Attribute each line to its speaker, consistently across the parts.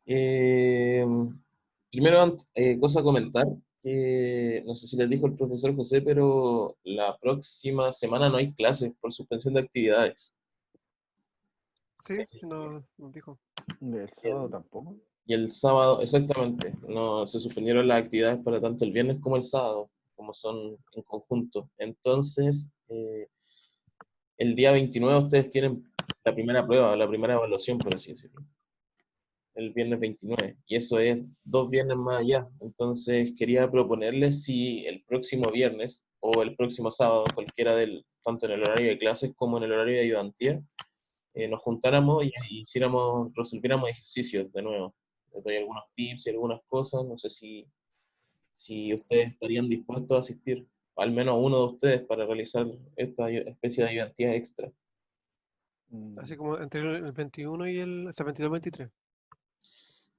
Speaker 1: Eh, Primero, cosa a comentar, que no sé si les dijo el profesor José, pero la próxima semana no hay clases por suspensión de actividades.
Speaker 2: Sí, sí, no, nos dijo.
Speaker 3: ¿El
Speaker 1: Y
Speaker 3: sábado
Speaker 1: el,
Speaker 3: tampoco?
Speaker 1: y el sábado, exactamente, no se suspendieron las actividades para tanto el viernes como el sábado, como son en conjunto. Entonces, el día 29 ustedes tienen la primera prueba, la primera evaluación, por así decirlo, el viernes 29, y eso es 2 viernes más allá. Entonces quería proponerles si el próximo viernes o el próximo sábado, cualquiera del, tanto en el horario de clases como en el horario de ayudantía, nos juntáramos y hiciéramos, resolviéramos ejercicios de nuevo. Les doy algunos tips y algunas cosas, no sé si ustedes estarían dispuestos a asistir, al menos uno de ustedes, para realizar esta especie de ayudantía extra.
Speaker 2: Así
Speaker 3: Mm,
Speaker 2: como entre el 21 y el, o sea, 22-23.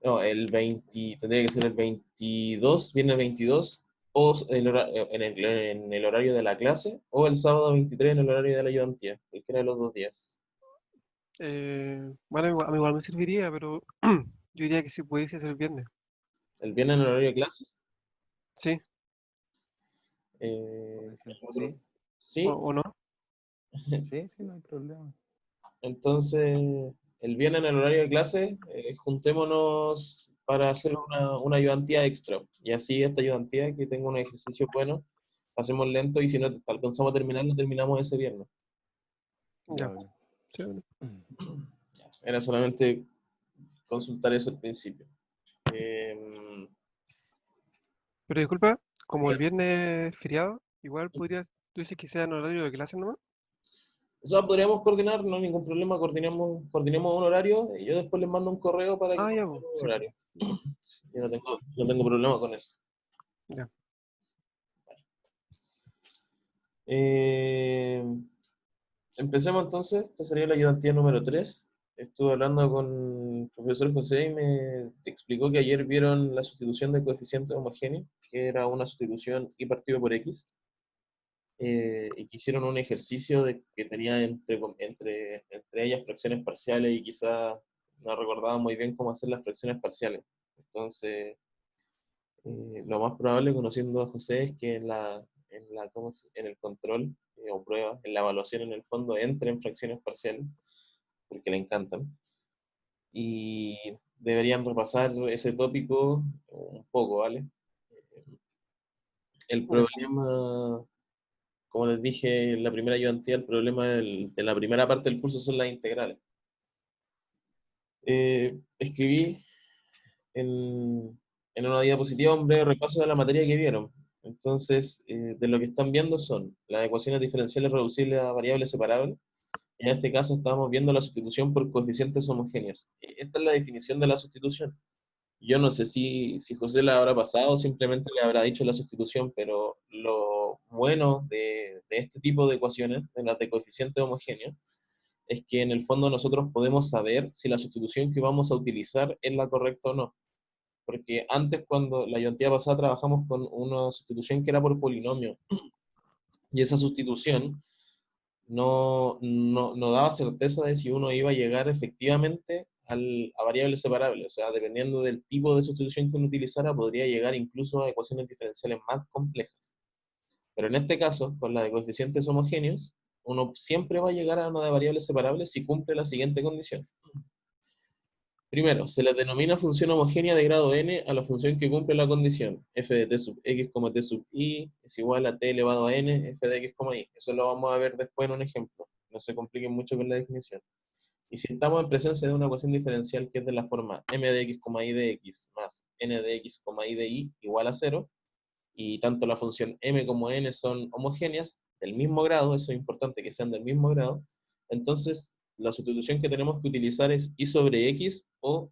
Speaker 1: No, el 20, tendría que ser el 22, viernes 22, o en el horario de la clase, o el sábado 23 en el horario de la ayudantía, cualquiera de los 2 días.
Speaker 2: Bueno, a mí igual me serviría, pero yo diría que si pudiese ser el viernes.
Speaker 1: El viernes en el horario de clases,
Speaker 2: Sí,
Speaker 1: eh,
Speaker 3: puede ser.
Speaker 1: el otro-
Speaker 3: Sí,
Speaker 1: sí,
Speaker 2: o no.
Speaker 3: sí, sí, no hay problema.
Speaker 1: entonces el viernes en el horario de clase, juntémonos para hacer una ayudantía extra, y así esta ayudantía que tenga un ejercicio bueno, hacemos lento y si no alcanzamos a terminar, lo terminamos ese viernes.
Speaker 2: Ya,
Speaker 3: Ya, ok.
Speaker 2: sí, bueno.
Speaker 1: Era solamente consultar eso al principio. Eh,
Speaker 2: Pero disculpa, como el viernes es feriado, igual podrías, tú dices que sea en horario de clase nomás.
Speaker 1: o sea, podríamos coordinar, no hay ningún problema, coordinemos un horario y yo después les mando un correo para que
Speaker 2: Ah, ya,
Speaker 1: coordinen un
Speaker 2: sí,
Speaker 1: horario. Yo no tengo problema con eso.
Speaker 2: ya.
Speaker 1: Eh, Empecemos entonces, esta sería la ayudantía número 3. Estuve hablando con el profesor José y me explicó que ayer vieron la sustitución de coeficiente homogéneo, que era una sustitución y partido por X. Y que hicieron un ejercicio que tenía entre ellas fracciones parciales y quizá no recordaba muy bien cómo hacer las fracciones parciales. Entonces, lo más probable, conociendo a José, es que en el control o prueba, en la evaluación en el fondo, entre en fracciones parciales, porque le encantan. Y deberían repasar ese tópico un poco, ¿vale? El
Speaker 2: Ya.
Speaker 1: problema, como les dije en la primera ayudantía, el problema de la primera parte del curso son las integrales. Escribí en una diapositiva un breve repaso de la materia que vieron. Entonces, de lo que están viendo son las ecuaciones diferenciales reducibles a variables separables. En este caso estamos viendo la sustitución por coeficientes homogéneos. Esta es la definición de la sustitución. Yo no sé si José la habrá pasado o simplemente le habrá dicho la sustitución, pero lo bueno de este tipo de ecuaciones, de las de coeficientes homogéneos, es que en el fondo nosotros podemos saber si la sustitución que vamos a utilizar es la correcta o no. Porque antes, cuando la ayudantía pasada, trabajamos con una sustitución que era por polinomio, y esa sustitución no daba certeza de si uno iba a llegar efectivamente a variables separables. O sea, dependiendo del tipo de sustitución que uno utilizara, podría llegar incluso a ecuaciones diferenciales más complejas. Pero en este caso, con la de coeficientes homogéneos, uno siempre va a llegar a una de variables separables si cumple la siguiente condición. Primero, se le denomina función homogénea de grado n a la función que cumple la condición f de t sub x, t sub i es igual a t elevado a n f de x, y. Eso lo vamos a ver después en un ejemplo. No se compliquen mucho con la definición. Y si estamos en presencia de una ecuación diferencial que es de la forma m de x, y de x más n de x, y de y igual a 0, y tanto la función m como n son homogéneas, del mismo grado, eso es importante que sean del mismo grado, entonces la sustitución que tenemos que utilizar es y sobre x o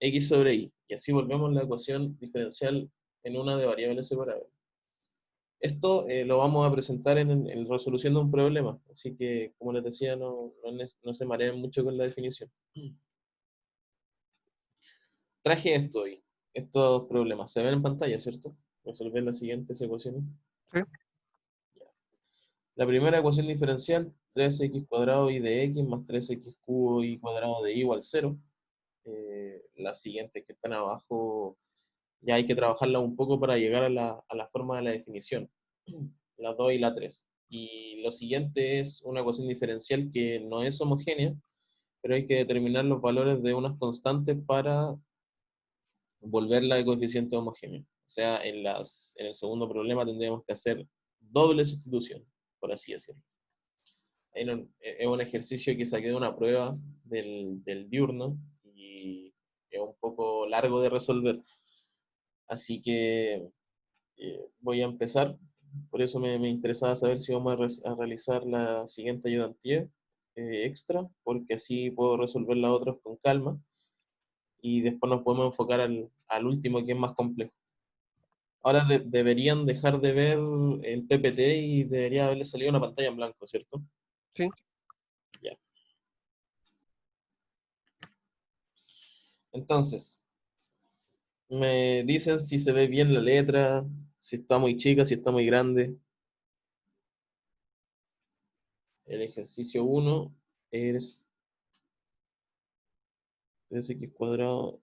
Speaker 1: x sobre y. Y así volvemos a la ecuación diferencial en una de variables separables. Esto lo vamos a presentar en resolución de un problema, así que, como les decía, no se mareen mucho con la definición. Traje esto hoy, estos problemas. Se ven en pantalla, ¿cierto? Resolver las siguientes ecuaciones.
Speaker 2: Sí,
Speaker 1: La primera ecuación diferencial, 3x cuadrado y de x más 3x cubo y cuadrado de y igual 0. Las siguientes que están abajo ya hay que trabajarlas un poco para llegar a la forma de la definición, la 2 y la 3. Y lo siguiente es una ecuación diferencial que no es homogénea, pero hay que determinar los valores de unas constantes para volverla de coeficiente homogéneo. O sea, en el segundo problema tendríamos que hacer doble sustitución, por así decirlo. Es un ejercicio que saqué de una prueba del diurno y es un poco largo de resolver. Así que voy a empezar. Por eso me interesaba saber si vamos a realizar la siguiente ayudantía extra, porque así puedo resolver las otras con calma y después nos podemos enfocar al último que es más complejo. Ahora deberían dejar de ver el PPT y debería haberle salido una pantalla en blanco, ¿cierto?
Speaker 2: Sí.
Speaker 1: Ya. Entonces, me dicen si se ve bien la letra, si está muy chica, si está muy grande. El ejercicio 1 es 3x cuadrado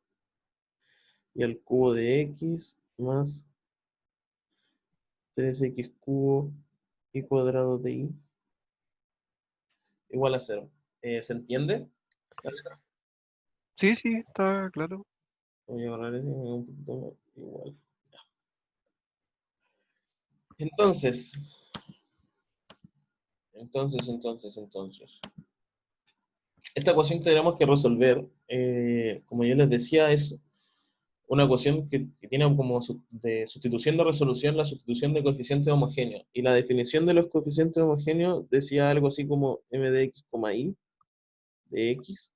Speaker 1: y al cubo de x más 3x cubo y cuadrado de y igual a 0. ¿Se entiende la letra?
Speaker 2: Sí, sí, está claro.
Speaker 1: Voy a borrar ese un poquito más, igual. Entonces, esta ecuación que tenemos que resolver, como yo les decía, es una ecuación que tiene como de sustitución de resolución la sustitución de coeficientes homogéneos. Y la definición de los coeficientes homogéneos decía algo así como m de x, y de x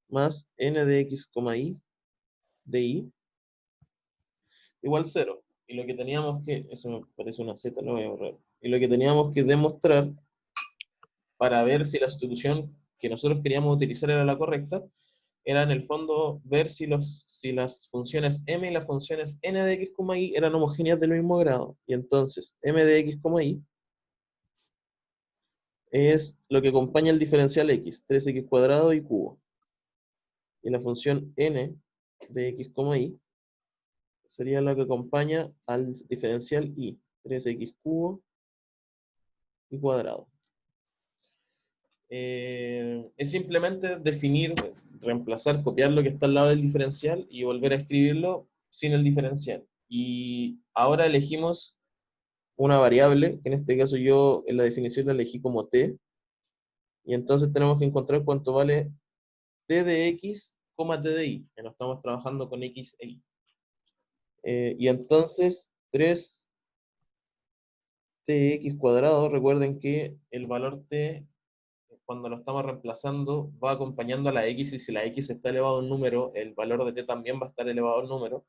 Speaker 1: más n de x, y de y igual 0. Y lo que teníamos que, eso me parece una z, lo voy a borrar. Y lo que teníamos que demostrar para ver si la sustitución que nosotros queríamos utilizar era la correcta, era en el fondo ver si las funciones m y las funciones n de x, y eran homogéneas del mismo grado. Y entonces m de x, y es lo que acompaña el diferencial x, 3x cuadrado y cubo. Y la función n de x, y sería la que acompaña al diferencial y, 3x cubo y cuadrado. Es simplemente definir, reemplazar, copiar lo que está al lado del diferencial y volver a escribirlo sin el diferencial. Y ahora elegimos una variable, que en este caso yo en la definición la elegí como t, y entonces tenemos que encontrar cuánto vale t de x, t de y, que no estamos trabajando con x e y. Y entonces 3tx cuadrado, recuerden que el valor t cuando lo estamos reemplazando, va acompañando a la x, y si la x está elevado a un número, el valor de t también va a estar elevado a un número,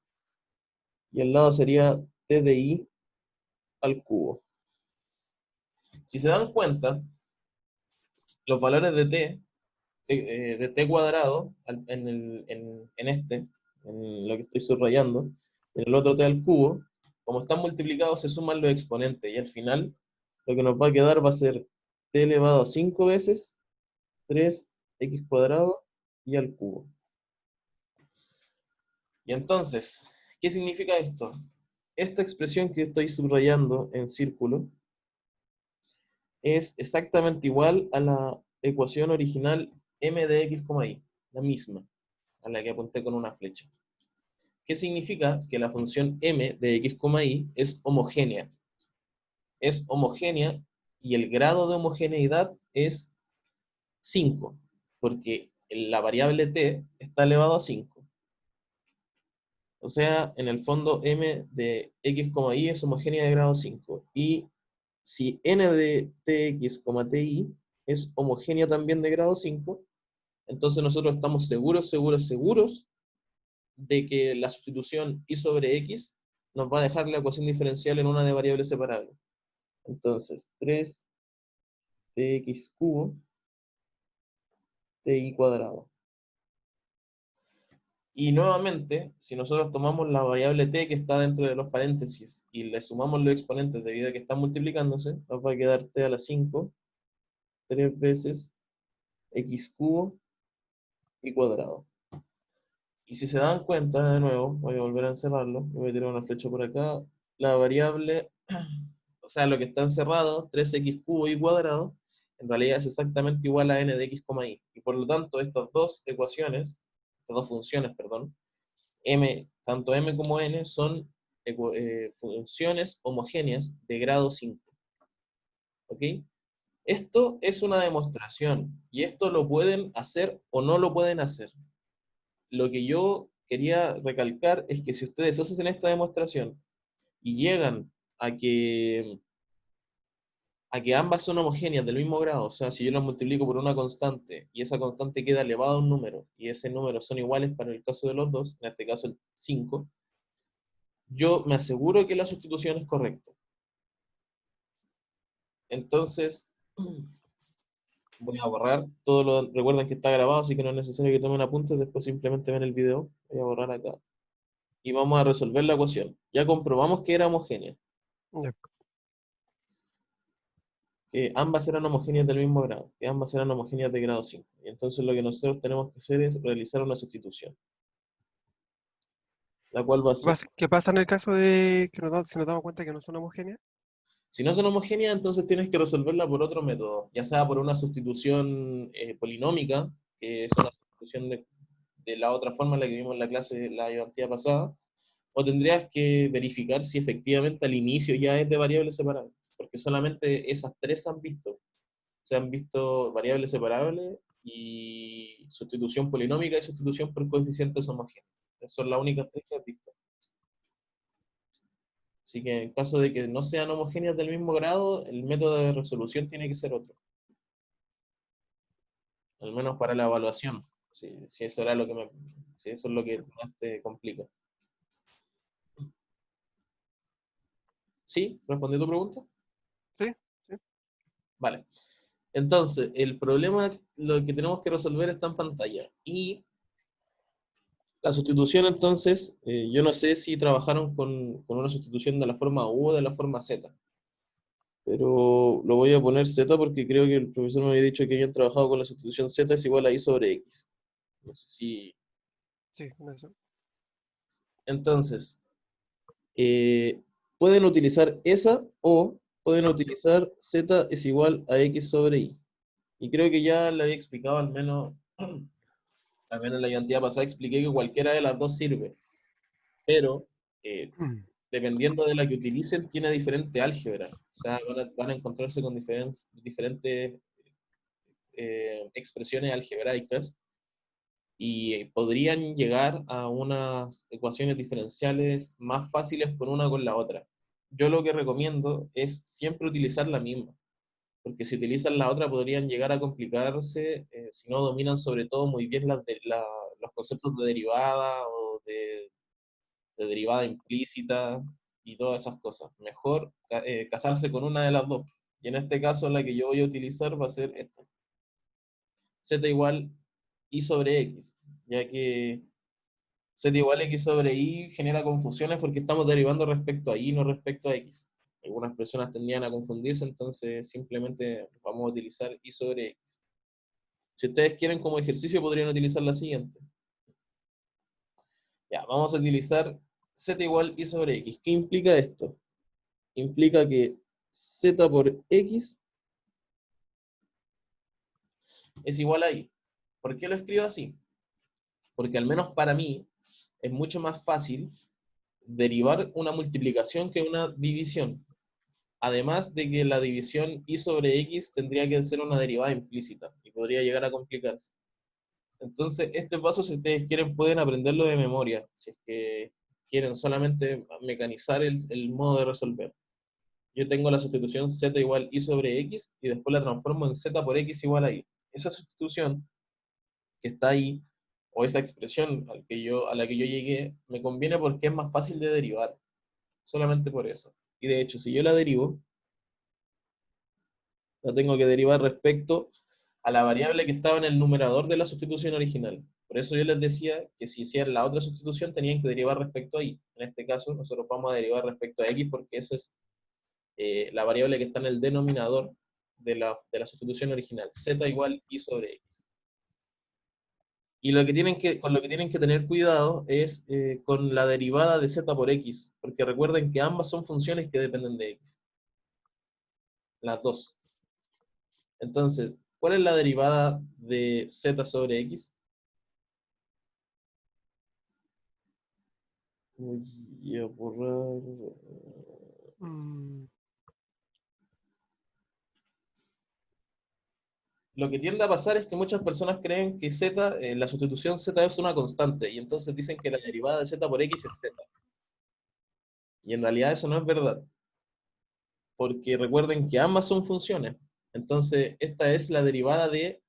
Speaker 1: y al lado sería t de i al cubo. Si se dan cuenta, los valores de t cuadrado, en lo que estoy subrayando, en el otro t al cubo, como están multiplicados, se suman los exponentes, y al final, lo que nos va a quedar va a ser t elevado a 5 veces 3x cuadrado y al cubo. Y entonces, ¿qué significa esto? Esta expresión que estoy subrayando en círculo es exactamente igual a la ecuación original m de x, y, la misma, a la que apunté con una flecha. ¿Qué significa? Que la función m de x, y es homogénea. Es homogénea y el grado de homogeneidad es 5, porque la variable t está elevado a 5. O sea, en el fondo m de x, y es homogénea de grado 5. Y si n de tx, ti es homogénea también de grado 5, entonces nosotros estamos seguros de que la sustitución y sobre x nos va a dejar la ecuación diferencial en una de variables separables. Entonces, 3tx cubo ti cuadrado. Y nuevamente, si nosotros tomamos la variable t que está dentro de los paréntesis y le sumamos los exponentes debido a que están multiplicándose, nos va a quedar t a la 5, 3 veces x cubo y cuadrado. Y si se dan cuenta, de nuevo, voy a volver a encerrarlo, voy a tirar una flecha por acá, la variable, o sea, lo que está encerrado, 3x cubo y cuadrado, en realidad es exactamente igual a n de x, y. Y por lo tanto, estas dos ecuaciones, estas dos funciones, perdón, tanto m como n son funciones homogéneas de grado 5. ¿Ok? Esto es una demostración, y esto lo pueden hacer o no lo pueden hacer. Lo que yo quería recalcar es que si ustedes hacen esta demostración y llegan a que, a que ambas son homogéneas del mismo grado, o sea, si yo las multiplico por una constante y esa constante queda elevada a un número y ese número son iguales para el caso de los dos, en este caso el 5, yo me aseguro que la sustitución es correcta. Entonces, voy a borrar todo lo. Recuerden que está grabado, así que no es necesario que tomen apuntes, después simplemente ven el video. Voy a borrar acá. Y vamos a resolver la ecuación. Ya comprobamos que era homogénea,
Speaker 2: Ya.
Speaker 1: que ambas eran homogéneas del mismo grado, que ambas eran homogéneas de grado 5. Y entonces lo que nosotros tenemos que hacer es realizar una sustitución, la cual va a ser,
Speaker 2: ¿Qué pasa en el caso de que si nos damos cuenta que no son homogéneas?
Speaker 1: si no son homogéneas, entonces tienes que resolverla por otro método, ya sea por una sustitución polinómica, que es una sustitución de la otra forma en la que vimos en la clase la ayudantía pasada, o tendrías que verificar si efectivamente al inicio ya es de variables separables, porque solamente esas tres se han visto variables separables y sustitución polinómica y sustitución por coeficientes homogéneos. Esas son las únicas tres que has visto. Así que en caso de que no sean homogéneas del mismo grado, el método de resolución tiene que ser otro. Al menos para la evaluación. Si eso era lo que si eso es lo que más te complica. ¿Sí? ¿Respondí tu pregunta?
Speaker 2: Sí, sí.
Speaker 1: Vale. Entonces, el problema, lo que tenemos que resolver está en pantalla. Y la sustitución, entonces, yo no sé si trabajaron con una sustitución de la forma U o de la forma Z. Pero lo voy a poner Z porque creo que el profesor me había dicho que habían trabajado con la sustitución Z es igual a I sobre X. No sé si.
Speaker 2: Sí, en eso.
Speaker 1: Entonces, eh, pueden utilizar esa o pueden utilizar Z es igual a X sobre Y. Y creo que ya le había explicado al menos en la ayudantía pasada expliqué que cualquiera de las dos sirve, pero eh, dependiendo de la que utilicen, tiene diferente álgebra. O sea, van a encontrarse con diferentes expresiones algebraicas y podrían llegar a unas ecuaciones diferenciales más fáciles con una con la otra. Yo lo que recomiendo es siempre utilizar la misma, porque si utilizan la otra podrían llegar a complicarse si no dominan sobre todo muy bien los conceptos de derivada o de derivada implícita y todas esas cosas. Mejor casarse con una de las dos. Y en este caso la que yo voy a utilizar va a ser esta. Z igual I sobre X, ya que Z igual X sobre Y genera confusiones porque estamos derivando respecto a Y, no respecto a X. Algunas personas tendrían a confundirse, entonces simplemente vamos a utilizar Y sobre X. Si ustedes quieren como ejercicio, podrían utilizar la siguiente. Ya, vamos a utilizar Z igual Y sobre X. ¿Qué implica esto? Implica que Z por X es igual a Y. ¿Por qué lo escribo así? Porque al menos para mí es mucho más fácil derivar una multiplicación que una división. Además de que la división y sobre x tendría que ser una derivada implícita y podría llegar a complicarse. Entonces, este paso, si ustedes quieren, pueden aprenderlo de memoria, si es que quieren solamente mecanizar el modo de resolver. Yo tengo la sustitución z igual y sobre x y después la transformo en z por x igual a y. Esa sustitución que está ahí, o esa expresión a la que yo llegué, me conviene porque es más fácil de derivar, solamente por eso. Y de hecho, si yo la derivo, la tengo que derivar respecto a la variable que estaba en el numerador de la sustitución original. Por eso yo les decía que si hicieran la otra sustitución tenían que derivar respecto a y. En este caso nosotros vamos a derivar respecto a x porque esa es la variable que está en el denominador de la sustitución original. Z igual y sobre x. Y con lo que tienen que tener cuidado es con la derivada de z por x, porque recuerden que ambas son funciones que dependen de x. Las dos. Entonces, ¿cuál es la derivada de z sobre x? Voy a borrar.
Speaker 2: Mm,
Speaker 1: Lo que tiende a pasar es que muchas personas creen que z, la sustitución z es una constante, y entonces dicen que la derivada de z por x es z. Y en realidad eso no es verdad, porque recuerden que ambas son funciones. Entonces, esta es la derivada de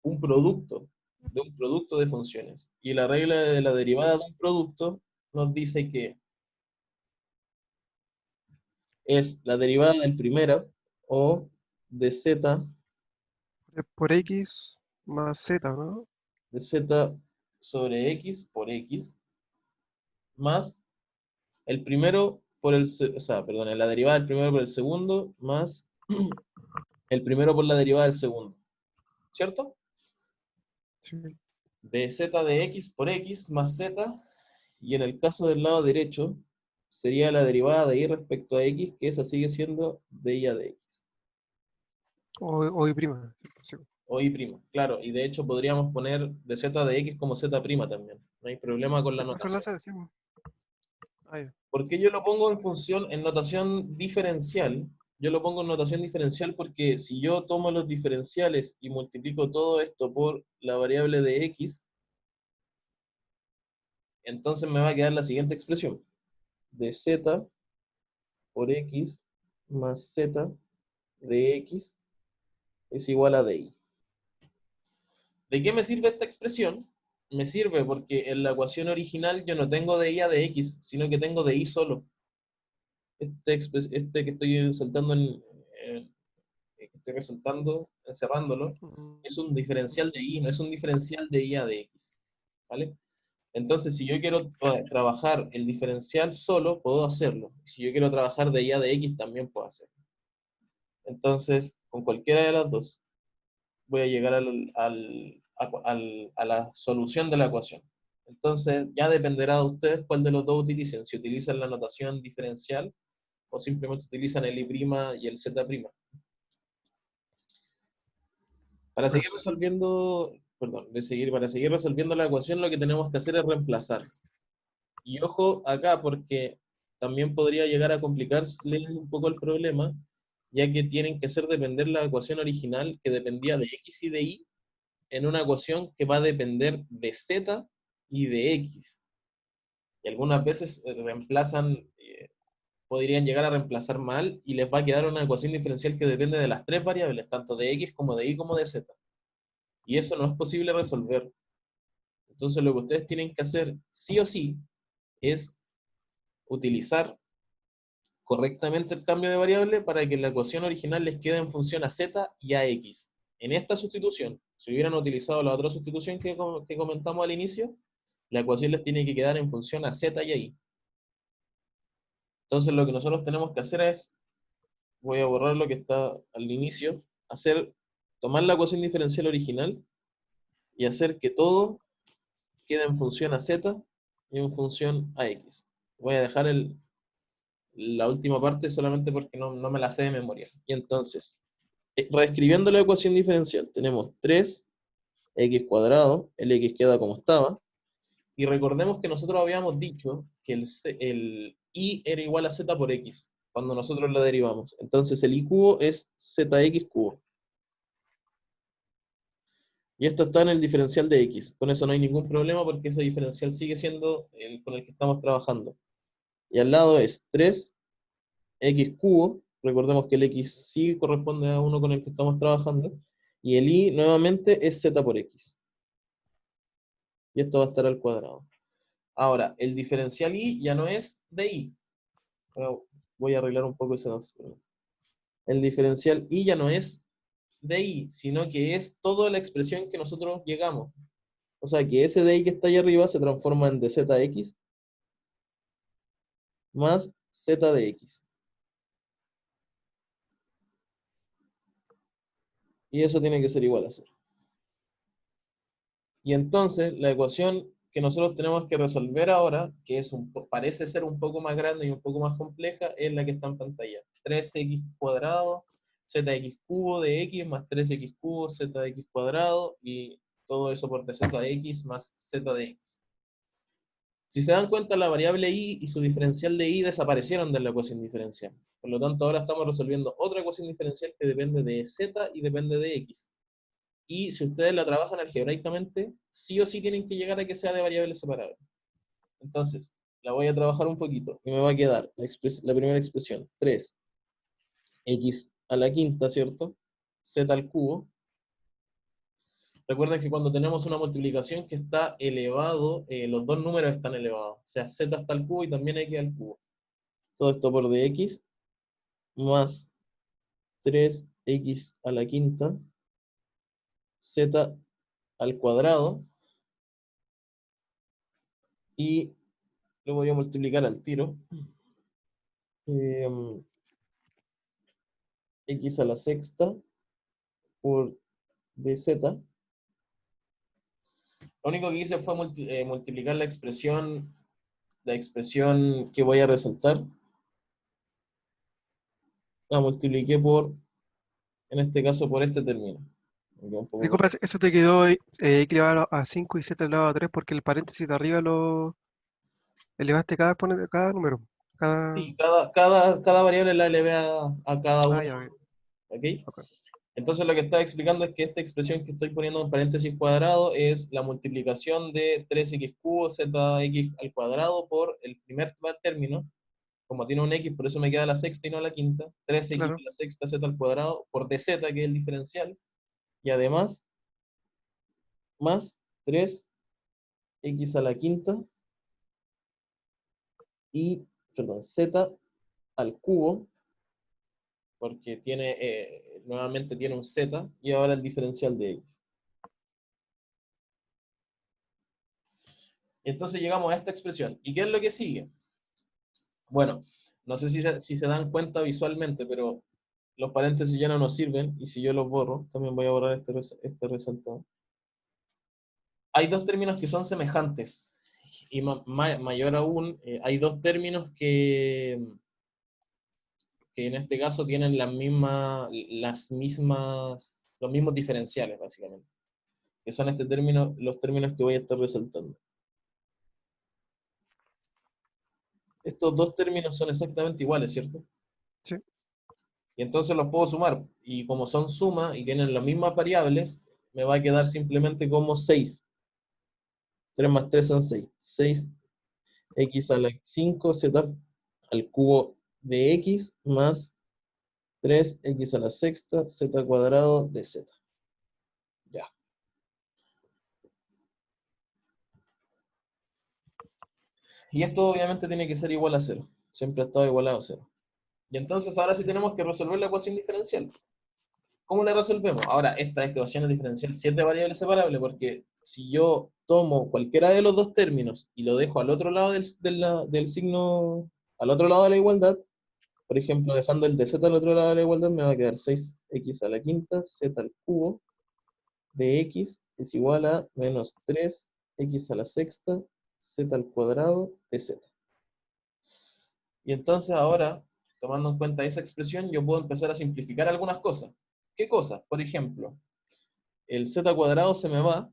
Speaker 1: un producto de funciones. Y la regla de la derivada de un producto nos dice que es la derivada del primero o de z,
Speaker 2: por X más Z, ¿no?
Speaker 1: de z sobre x por x, más el primero por o sea, perdón, la derivada del primero por el segundo, más el primero por la derivada del segundo. ¿Cierto?
Speaker 2: Sí.
Speaker 1: De z de x por x más z, y en el caso del lado derecho, sería la derivada de y respecto a x, que esa sigue siendo de y a de x.
Speaker 2: O Y prima. Sí.
Speaker 1: O y', claro, y de hecho podríamos poner de z de x como z' también. No hay problema con la
Speaker 2: Mejor la
Speaker 1: notación.
Speaker 2: Z, sí, po. Ah, ya.
Speaker 1: ¿Por qué yo lo pongo en notación diferencial? Yo lo pongo en notación diferencial porque si yo tomo los diferenciales y multiplico todo esto por la variable de x, entonces me va a quedar la siguiente expresión. De z por x más z de x es igual a di. ¿De qué me sirve esta expresión? Me sirve porque en la ecuación original yo no tengo de y a de x, sino que tengo de y solo. Este que estoy saltando que estoy resaltando, encerrándolo,
Speaker 2: Mm,
Speaker 1: es un diferencial de y, no es un diferencial de y a de x. ¿Vale? Entonces, si yo quiero trabajar el diferencial solo, puedo hacerlo. Si yo quiero trabajar de y a de x, también puedo hacerlo. Entonces, con cualquiera de las dos, voy a llegar a la solución de la ecuación. Entonces, ya dependerá de ustedes cuál de los dos utilicen, si utilizan la notación diferencial o simplemente utilizan el y' y el z'. Para seguir
Speaker 2: pues,
Speaker 1: resolviendo, perdón, para seguir resolviendo la ecuación, lo que tenemos que hacer es reemplazar. Y ojo acá, porque también podría llegar a complicarles un poco el problema, ya que tienen que hacer depender la ecuación original, que dependía de x y de y, en una ecuación que va a depender de z y de x. Y algunas veces podrían llegar a reemplazar mal y les va a quedar una ecuación diferencial que depende de las tres variables, tanto de x como de y como de z. Y eso no es posible resolver. Entonces lo que ustedes tienen que hacer sí o sí es utilizar correctamente el cambio de variable para que la ecuación original les quede en función a z y a x. En esta sustitución, si hubieran utilizado la otra sustitución que comentamos al inicio, la ecuación les tiene que quedar en función a z y a y. Entonces lo que nosotros tenemos que hacer es, voy a borrar lo que está al inicio, tomar la ecuación diferencial original y hacer que todo quede en función a z y en función a x. Voy a dejar la última parte solamente porque no me la sé de memoria. Y entonces, reescribiendo la ecuación diferencial, tenemos 3x cuadrado, el x queda como estaba, y recordemos que nosotros habíamos dicho que el y era igual a z por x, cuando nosotros la derivamos. Entonces el y cubo es zx cubo. Y esto está en el diferencial de x. Con eso no hay ningún problema porque ese diferencial sigue siendo el con el que estamos trabajando. Y al lado es 3x cubo. Recordemos que el x sí corresponde a uno con el que estamos trabajando. Y el y nuevamente es z por x. Y esto va a estar al cuadrado. Ahora, el diferencial y ya no es de y. Ahora voy a arreglar un poco ese dos. El diferencial y ya no es de y, sino que es toda la expresión que nosotros llegamos. O sea que ese de y que está ahí arriba se transforma en dzx más z de x. Y eso tiene que ser igual a 0. Y entonces la ecuación que nosotros tenemos que resolver ahora, que es parece ser un poco más grande y un poco más compleja, es la que está en pantalla. 3x cuadrado, zx cubo de x más 3x cubo, zx cuadrado, y todo eso por dz de x más z de x. Si se dan cuenta, la variable y su diferencial de y desaparecieron de la ecuación diferencial. Por lo tanto, ahora estamos resolviendo otra ecuación diferencial que depende de z y depende de x. Y si ustedes la trabajan algebraicamente, sí o sí tienen que llegar a que sea de variables separables. Entonces, la voy a trabajar un poquito y me va a quedar la primera expresión, 3x a la quinta, ¿cierto? Z al cubo. Recuerden que cuando tenemos una multiplicación que está elevado, los dos números están elevados. O sea, z está al cubo y también x al cubo. Todo esto por dx más 3x a la quinta, z al cuadrado, y lo voy a multiplicar al tiro. X a la sexta por dz. Lo único que hice fue multiplicar la expresión que voy a resaltar. La multipliqué por, en este caso, por este término. Me queda un poco
Speaker 2: Disculpa, eso te quedó x elevado a 5 y z elevado a 3 porque el paréntesis de arriba lo elevaste cada número. Cada...
Speaker 1: sí, cada variable la elevé a cada
Speaker 2: Ah,
Speaker 1: uno.
Speaker 2: ya,
Speaker 1: ¿Ok?
Speaker 2: ok.
Speaker 1: Entonces lo que estaba explicando es que esta expresión que estoy poniendo en paréntesis cuadrado es la multiplicación de 3x cubo zx al cuadrado por el primer término. Como tiene un x, por eso me queda la sexta y no la quinta. 3x
Speaker 2: Claro.
Speaker 1: a la sexta z al cuadrado por dz, que es el diferencial. Y además, más 3x a la quinta y, perdón, z al cubo, porque tiene, nuevamente tiene un z, y ahora el diferencial de x. Entonces llegamos a esta expresión. ¿Y qué es lo que sigue? Bueno, no sé si se dan cuenta visualmente, pero los paréntesis ya no nos sirven, y si yo los borro, también voy a borrar este resaltado. Hay dos términos que son semejantes, y mayor aún, hay dos términos que en este caso tienen los mismos diferenciales, básicamente, que son los términos que voy a estar resaltando. Estos dos términos son exactamente iguales, ¿cierto?
Speaker 2: Sí.
Speaker 1: Y entonces los puedo sumar, y como son suma y tienen las mismas variables, me va a quedar simplemente como 6. 3 más 3 son 6. 6x a la 5 z al cubo de x más 3x a la sexta z cuadrado de z. Ya. Y esto obviamente tiene que ser igual a 0. Siempre ha estado igualado a 0. Y entonces ahora sí tenemos que resolver la ecuación diferencial. ¿Cómo la resolvemos? Ahora, esta ecuación diferencial sí es de variable separable, porque si yo tomo cualquiera de los dos términos y lo dejo al otro lado del signo, al otro lado de la igualdad, por ejemplo, dejando el dz al otro lado de la igualdad, me va a quedar 6x a la quinta, z al cubo de x es igual a menos 3x a la sexta, z al cuadrado de z. Y entonces ahora, tomando en cuenta esa expresión, yo puedo empezar a simplificar algunas cosas. ¿Qué cosas? Por ejemplo, el z cuadrado se me va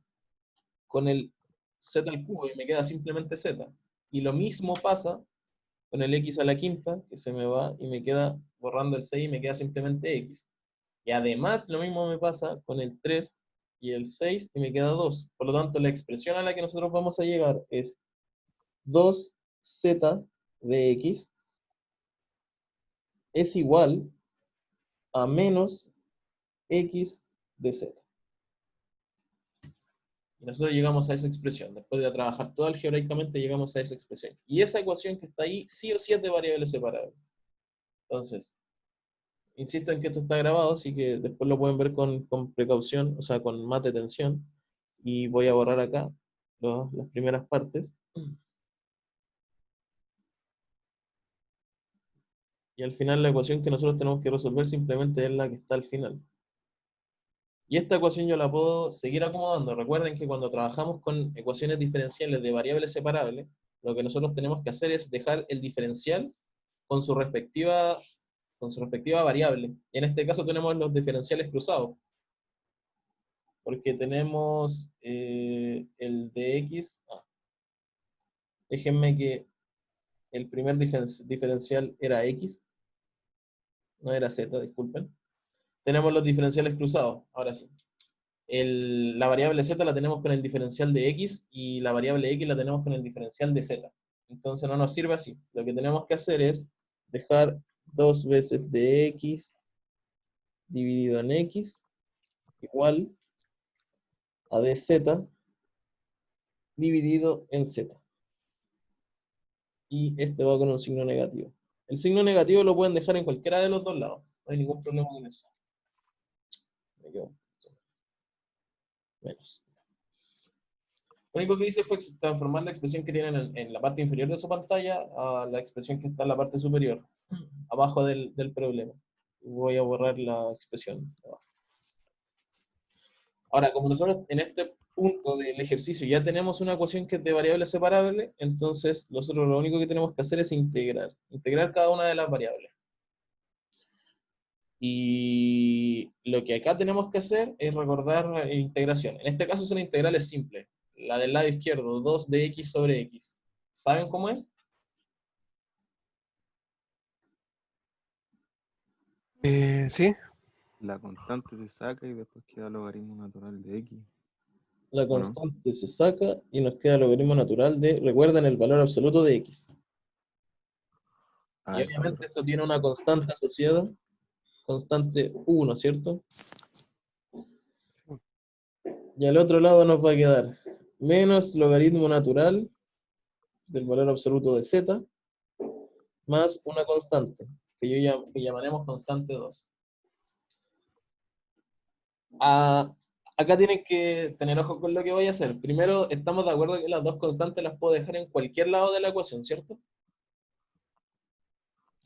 Speaker 1: con el z al cubo y me queda simplemente z. Y lo mismo pasa con el x a la quinta, que se me va y me queda borrando el 6 y me queda simplemente x. Y además lo mismo me pasa con el 3 y el 6 y me queda 2. Por lo tanto, la expresión a la que nosotros vamos a llegar es 2z de x es igual a menos x de z. Y nosotros llegamos a esa expresión. Después de trabajar todo algebraicamente, llegamos a esa expresión. Y esa ecuación que está ahí, sí o sí es de variables separables. Entonces, insisto en que esto está grabado, así que después lo pueden ver con precaución, o sea, con más detención. Y voy a borrar acá las primeras partes. Y al final la ecuación que nosotros tenemos que resolver simplemente es la que está al final. Y esta ecuación yo la puedo seguir acomodando. Recuerden que cuando trabajamos con ecuaciones diferenciales de variables separables, lo que nosotros tenemos que hacer es dejar el diferencial con su respectiva variable. Y en este caso tenemos los diferenciales cruzados, porque tenemos el de x. Déjenme que el primer diferencial era x, no era z, disculpen. Tenemos los diferenciales cruzados, ahora sí. La variable z la tenemos con el diferencial de x y la variable x la tenemos con el diferencial de z. Entonces no nos sirve así. Lo que tenemos que hacer es dejar 2 veces de x dividido en x igual a dz dividido en z. Y este va con un signo negativo. El signo negativo lo pueden dejar en cualquiera de los dos lados. No hay ningún problema con eso. Me quedo menos. Lo único que hice fue transformar la expresión que tienen en la parte inferior de su pantalla a la expresión que está en la parte superior, abajo del problema. Voy a borrar la expresión de abajo. Ahora, como nosotros en este punto del ejercicio ya tenemos una ecuación que es de variables separables, entonces nosotros lo único que tenemos que hacer es integrar cada una de las variables. Y lo que acá tenemos que hacer es recordar integración. En este caso son integrales simples. La del lado izquierdo, 2 de x sobre x. ¿Saben cómo es?
Speaker 2: Sí,
Speaker 3: La constante se saca y después queda logaritmo natural de x.
Speaker 1: La
Speaker 3: ¿O no?
Speaker 1: constante se saca y nos queda el logaritmo natural de, recuerden, el valor absoluto de x.
Speaker 3: Ah,
Speaker 1: Y
Speaker 3: el valor
Speaker 1: obviamente esto
Speaker 3: absoluto.
Speaker 1: tiene una constante asociada, constante 1, ¿cierto? Y al otro lado nos va a quedar menos logaritmo natural del valor absoluto de z, más una constante, que llamaremos constante 2. Acá tienen que tener ojo con lo que voy a hacer. Primero, estamos de acuerdo que las dos constantes las puedo dejar en cualquier lado de la ecuación, ¿cierto?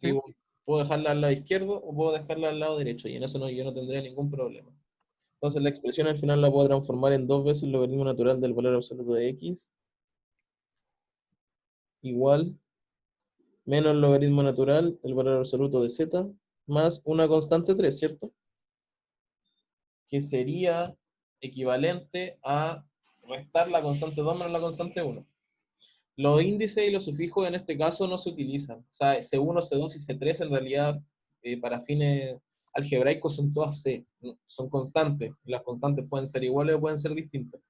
Speaker 2: sí.
Speaker 1: Y puedo dejarla al lado izquierdo o puedo dejarla al lado derecho, y en eso yo no tendría ningún problema. Entonces la expresión al final la puedo transformar en 2 veces el logaritmo natural del valor absoluto de x, igual menos el logaritmo natural del valor absoluto de z, más una constante 3, ¿cierto? Que sería equivalente a restar la constante 2 menos la constante 1. Los índices y los sufijos en este caso no se utilizan. O sea, C1, C2 y C3 en realidad para fines algebraicos son todas C, son constantes. Las constantes pueden ser iguales o pueden ser distintas.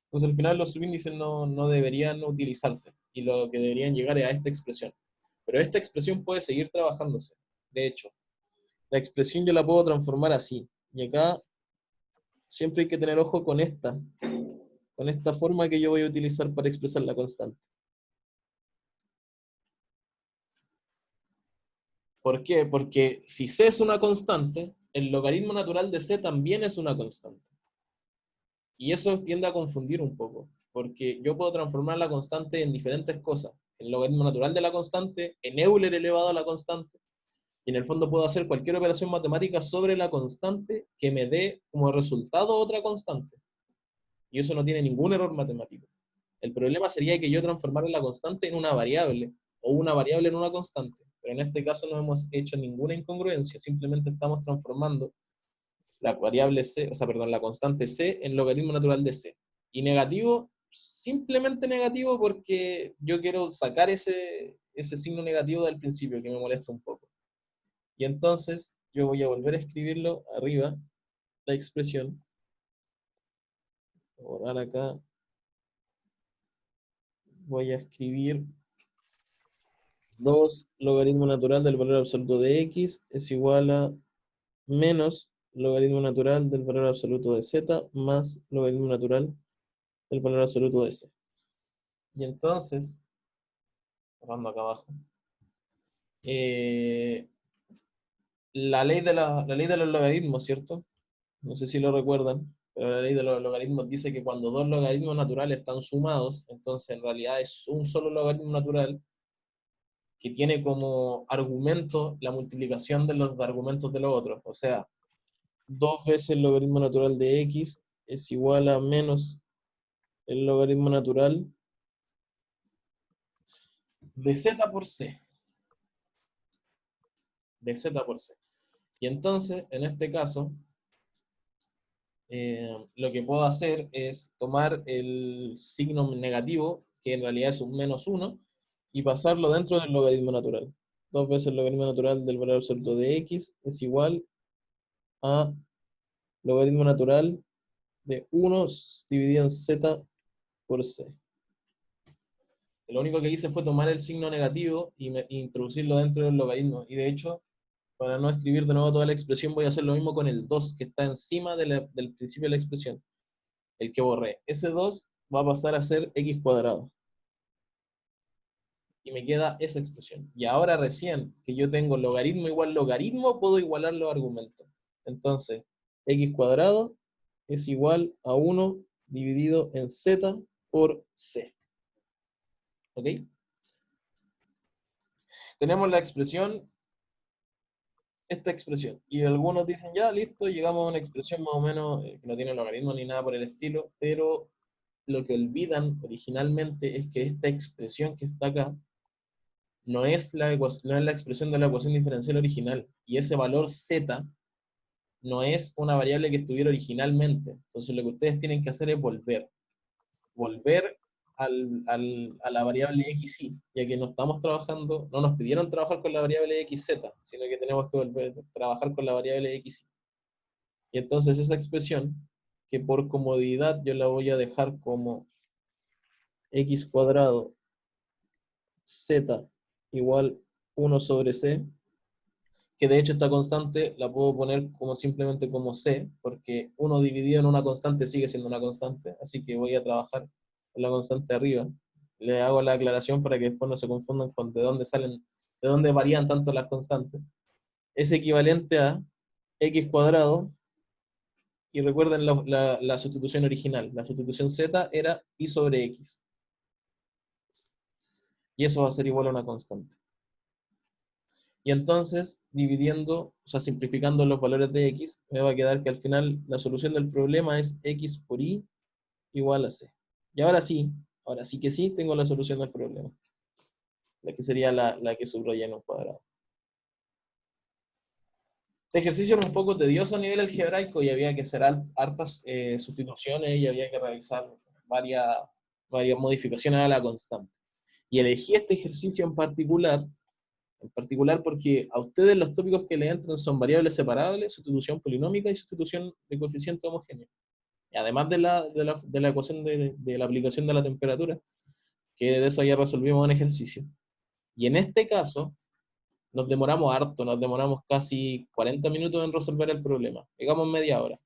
Speaker 1: Entonces al final los subíndices no deberían utilizarse y lo que deberían llegar es a esta expresión. Pero esta expresión puede seguir trabajándose. De hecho, la expresión yo la puedo transformar así. Y acá siempre hay que tener ojo con esta forma que yo voy a utilizar para expresar la constante. ¿Por qué? Porque si c es una constante, el logaritmo natural de c también es una constante. Y eso tiende a confundir un poco, porque yo puedo transformar la constante en diferentes cosas. El logaritmo natural de la constante, en Euler elevado a la constante, y en el fondo puedo hacer cualquier operación matemática sobre la constante que me dé como resultado otra constante. Y eso no tiene ningún error matemático. El problema sería que yo transformara la constante en una variable, o una variable en una constante. Pero en este caso no hemos hecho ninguna incongruencia, simplemente estamos transformando la variable c, o sea, perdón, la constante c en logaritmo natural de c. Y negativo, simplemente negativo porque yo quiero sacar ese signo negativo del principio que me molesta un poco. Y entonces yo voy a volver a escribirlo arriba, la expresión. Voy a borrar acá. Voy a escribir 2 logaritmo natural del valor absoluto de x es igual a menos logaritmo natural del valor absoluto de z más logaritmo natural del valor absoluto de c. Y entonces, borrando acá abajo, la ley de los logaritmos, ¿cierto? No sé si lo recuerdan, pero la ley de los logaritmos dice que cuando dos logaritmos naturales están sumados, entonces en realidad es un solo logaritmo natural que tiene como argumento la multiplicación de los argumentos de los otros. O sea, 2 veces el logaritmo natural de x es igual a menos el logaritmo natural de z por c. De z por c. Y entonces, en este caso, lo que puedo hacer es tomar el signo negativo, que en realidad es un menos 1, y pasarlo dentro del logaritmo natural. 2 veces el logaritmo natural del valor absoluto de x es igual a logaritmo natural de 1 dividido en z por c. Lo único que hice fue tomar el signo negativo y introducirlo dentro del logaritmo. Y de hecho, para no escribir de nuevo toda la expresión, voy a hacer lo mismo con el 2, que está encima del principio de la expresión, el que borré. Ese 2 va a pasar a ser x cuadrado. Y me queda esa expresión. Y ahora recién que yo tengo logaritmo igual logaritmo, puedo igualar los argumentos. Entonces, x cuadrado es igual a 1 dividido en z por c. ¿Ok? Tenemos la expresión, esta expresión. Y algunos dicen, ya, listo, llegamos a una expresión más o menos que no tiene logaritmo ni nada por el estilo, pero lo que olvidan originalmente es que esta expresión que está acá no es la expresión de la ecuación diferencial original. Y ese valor z no es una variable que estuviera originalmente. Entonces lo que ustedes tienen que hacer es volver a la variable xy, ya que no estamos trabajando, no nos pidieron trabajar con la variable xz, sino que tenemos que volver a trabajar con la variable xy. Y entonces esa expresión, que por comodidad yo la voy a dejar como x cuadrado z igual 1 sobre c, que de hecho esta constante la puedo poner como simplemente como c, porque 1 dividido en una constante sigue siendo una constante, así que voy a trabajar con la constante arriba. Le hago la aclaración para que después no se confundan con de dónde varían tanto las constantes. Es equivalente a x cuadrado, y recuerden la sustitución original. La sustitución z era y sobre x. Y eso va a ser igual a una constante. Y entonces, dividiendo, o sea, simplificando los valores de x, me va a quedar que al final la solución del problema es x por y igual a c. Y ahora sí que sí, tengo la solución del problema. La que sería la que subrayé en un cuadrado. Este ejercicio era un poco tedioso a nivel algebraico y había que hacer hartas sustituciones y había que realizar varias modificaciones a la constante. Y elegí este ejercicio en particular porque a ustedes los tópicos que le entran son variables separables, sustitución polinómica y sustitución de coeficiente homogéneo. Y además de la ecuación de la aplicación de la temperatura, que de eso ya resolvimos en ejercicio. Y en este caso, nos demoramos harto, nos demoramos casi 40 minutos en resolver el problema, digamos media hora.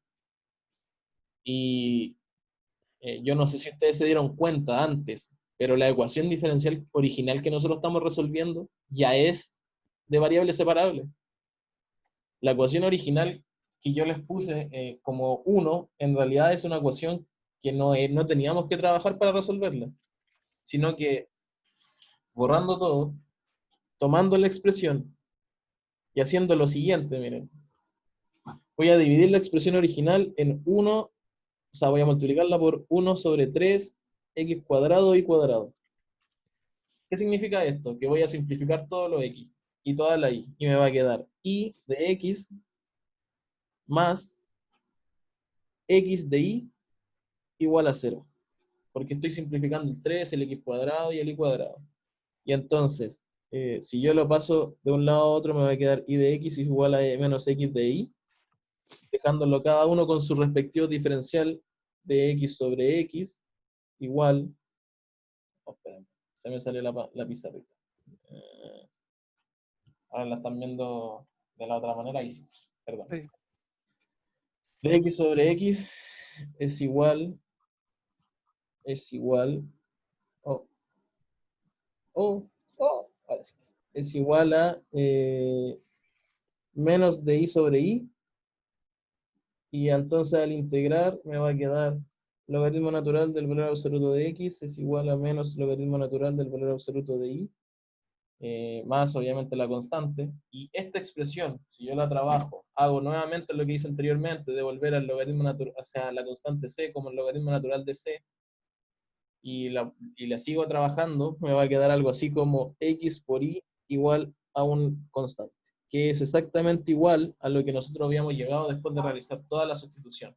Speaker 1: Y yo no sé si ustedes se dieron cuenta antes, pero la ecuación diferencial original que nosotros estamos resolviendo ya es de variables separables. La ecuación original que yo les puse como 1, en realidad es una ecuación que no teníamos que trabajar para resolverla, sino que borrando todo, tomando la expresión y haciendo lo siguiente, miren. Voy a dividir la expresión original en 1, o sea, voy a multiplicarla por 1 sobre 3, x cuadrado y cuadrado. ¿Qué significa esto? Que voy a simplificar todo lo x y toda la y, y me va a quedar y de x más x de y igual a 0. Porque estoy simplificando el 3, el x cuadrado y el y cuadrado. Y entonces, si yo lo paso de un lado a otro, me va a quedar y de x igual a menos x de y, dejándolo cada uno con su respectivo diferencial de x sobre x, igual, esperen, se me sale la pizarrita. Ahora la están viendo de la otra manera, ahí sí, perdón.
Speaker 2: Sí.
Speaker 1: De x sobre x es igual, ahora sí, es igual a menos de y sobre y, y entonces al integrar me va a quedar logaritmo natural del valor absoluto de x es igual a menos logaritmo natural del valor absoluto de y, más obviamente la constante, y esta expresión, si yo la trabajo, hago nuevamente lo que hice anteriormente, devolver al logaritmo natural, o sea, la constante c como el logaritmo natural de c, y la sigo trabajando, me va a quedar algo así como x por y igual a un constante, que es exactamente igual a lo que nosotros habíamos llegado después de realizar toda la sustitución.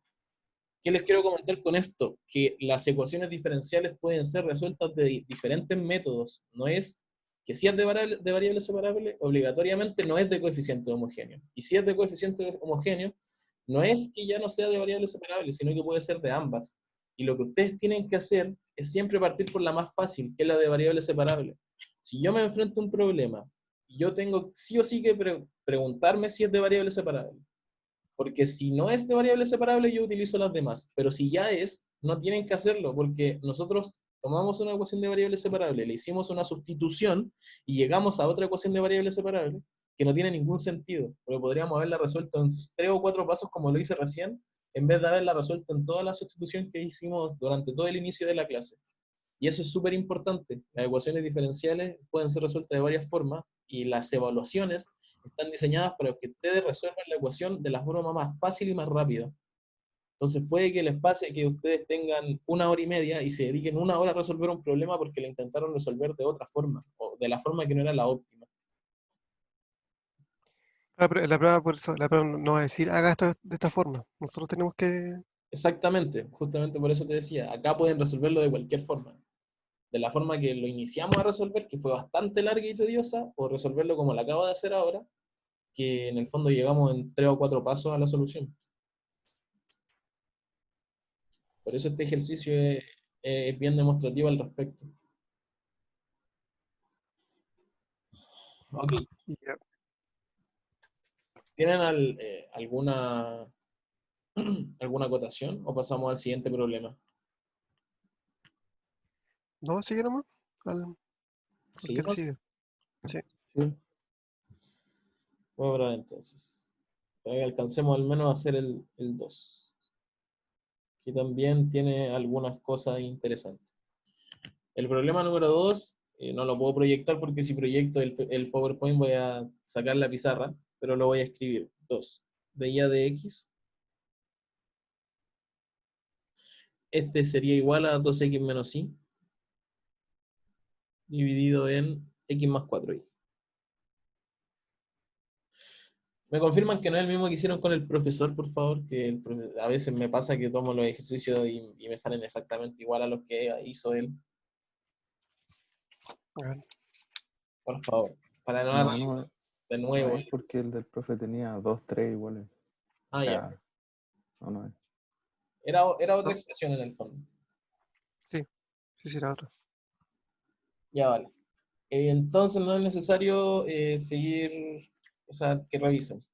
Speaker 1: ¿Qué les quiero comentar con esto? Que las ecuaciones diferenciales pueden ser resueltas de diferentes métodos. No es que si es de variable separable, obligatoriamente no es de coeficiente homogéneo. Y si es de coeficiente homogéneo, no es que ya no sea de variable separable, sino que puede ser de ambas. Y lo que ustedes tienen que hacer es siempre partir por la más fácil, que es la de variable separable. Si yo me enfrento a un problema, y yo tengo sí o sí que preguntarme si es de variable separable, porque si no es de variable separable, yo utilizo las demás. Pero si ya es, no tienen que hacerlo, porque nosotros tomamos una ecuación de variable separable, le hicimos una sustitución y llegamos a otra ecuación de variable separable que no tiene ningún sentido, porque podríamos haberla resuelto en 3 o 4 pasos como lo hice recién, en vez de haberla resuelto en toda la sustitución que hicimos durante todo el inicio de la clase. Y eso es súper importante. Las ecuaciones diferenciales pueden ser resueltas de varias formas y las evaluaciones están diseñadas para que ustedes resuelvan la ecuación de la forma más fácil y más rápida. Entonces puede que les pase que ustedes tengan 1 hora y media y se dediquen 1 hora a resolver un problema porque lo intentaron resolver de otra forma o de la forma que no era la óptima.
Speaker 2: La prueba, por eso, la prueba no va a decir, haga esto de esta forma. Nosotros tenemos que...
Speaker 1: Exactamente, justamente por eso te decía, acá pueden resolverlo de cualquier forma. De la forma que lo iniciamos a resolver, que fue bastante larga y tediosa, o resolverlo como lo acabo de hacer ahora, que en el fondo llegamos en 3 o 4 pasos a la solución. Por eso este ejercicio es bien demostrativo al respecto. Ok,
Speaker 2: Ya.
Speaker 1: ¿tienen alguna, alguna acotación o pasamos al siguiente problema?
Speaker 2: No, sigue nomás. Porque él
Speaker 1: ¿Seguimos?
Speaker 2: sigue. Sí.
Speaker 3: Sí.
Speaker 1: Voy a probar entonces. Para que alcancemos al menos a hacer el 2. Que también tiene algunas cosas interesantes. El problema número 2, no lo puedo proyectar porque si proyecto el PowerPoint voy a sacar la pizarra, pero lo voy a escribir. 2. De y a de x. Este sería igual a 2x menos y dividido en x más 4y. ¿Me confirman que no es el mismo que hicieron con el profesor, por favor? Que a veces me pasa que tomo los ejercicios y me salen exactamente igual a los que hizo él.
Speaker 2: A ver.
Speaker 1: Por favor, para no
Speaker 3: No,
Speaker 1: analizar de
Speaker 3: no
Speaker 1: nuevo el
Speaker 3: es porque el
Speaker 1: ejercicio.
Speaker 3: del profe tenía 2, 3 iguales. O
Speaker 1: Ah, ya.
Speaker 3: sea, no es.
Speaker 1: Era otra
Speaker 2: No,
Speaker 1: expresión en el fondo.
Speaker 2: sí, sí, la otra.
Speaker 1: Ya vale. Entonces no es necesario seguir, o sea, que revisen.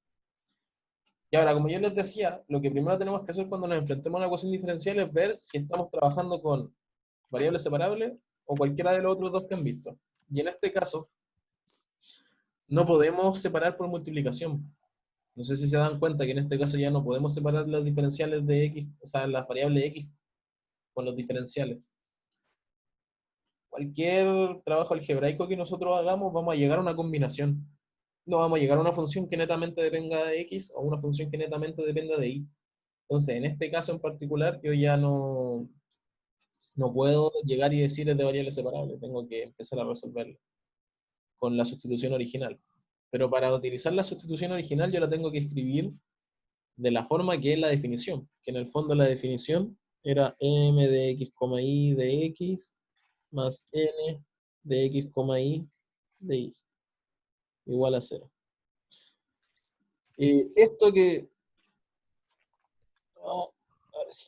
Speaker 1: Y ahora, como yo les decía, lo que primero tenemos que hacer cuando nos enfrentemos a una ecuación diferencial es ver si estamos trabajando con variables separables o cualquiera de los otros dos que han visto. Y en este caso, no podemos separar por multiplicación. No sé si se dan cuenta que en este caso ya no podemos separar las diferenciales de x, o sea, las variables x con los diferenciales. Cualquier trabajo algebraico que nosotros hagamos, vamos a llegar a una combinación. No vamos a llegar a una función que netamente dependa de x o una función que netamente dependa de y. Entonces, en este caso en particular, yo ya no puedo llegar y decir es de variables separables. Tengo que empezar a resolverlo con la sustitución original. Pero para utilizar la sustitución original, yo la tengo que escribir de la forma que es la definición, que en el fondo la definición era m de x, y de x más n de x, y de y igual a 0. Esto que... oh, ahora sí.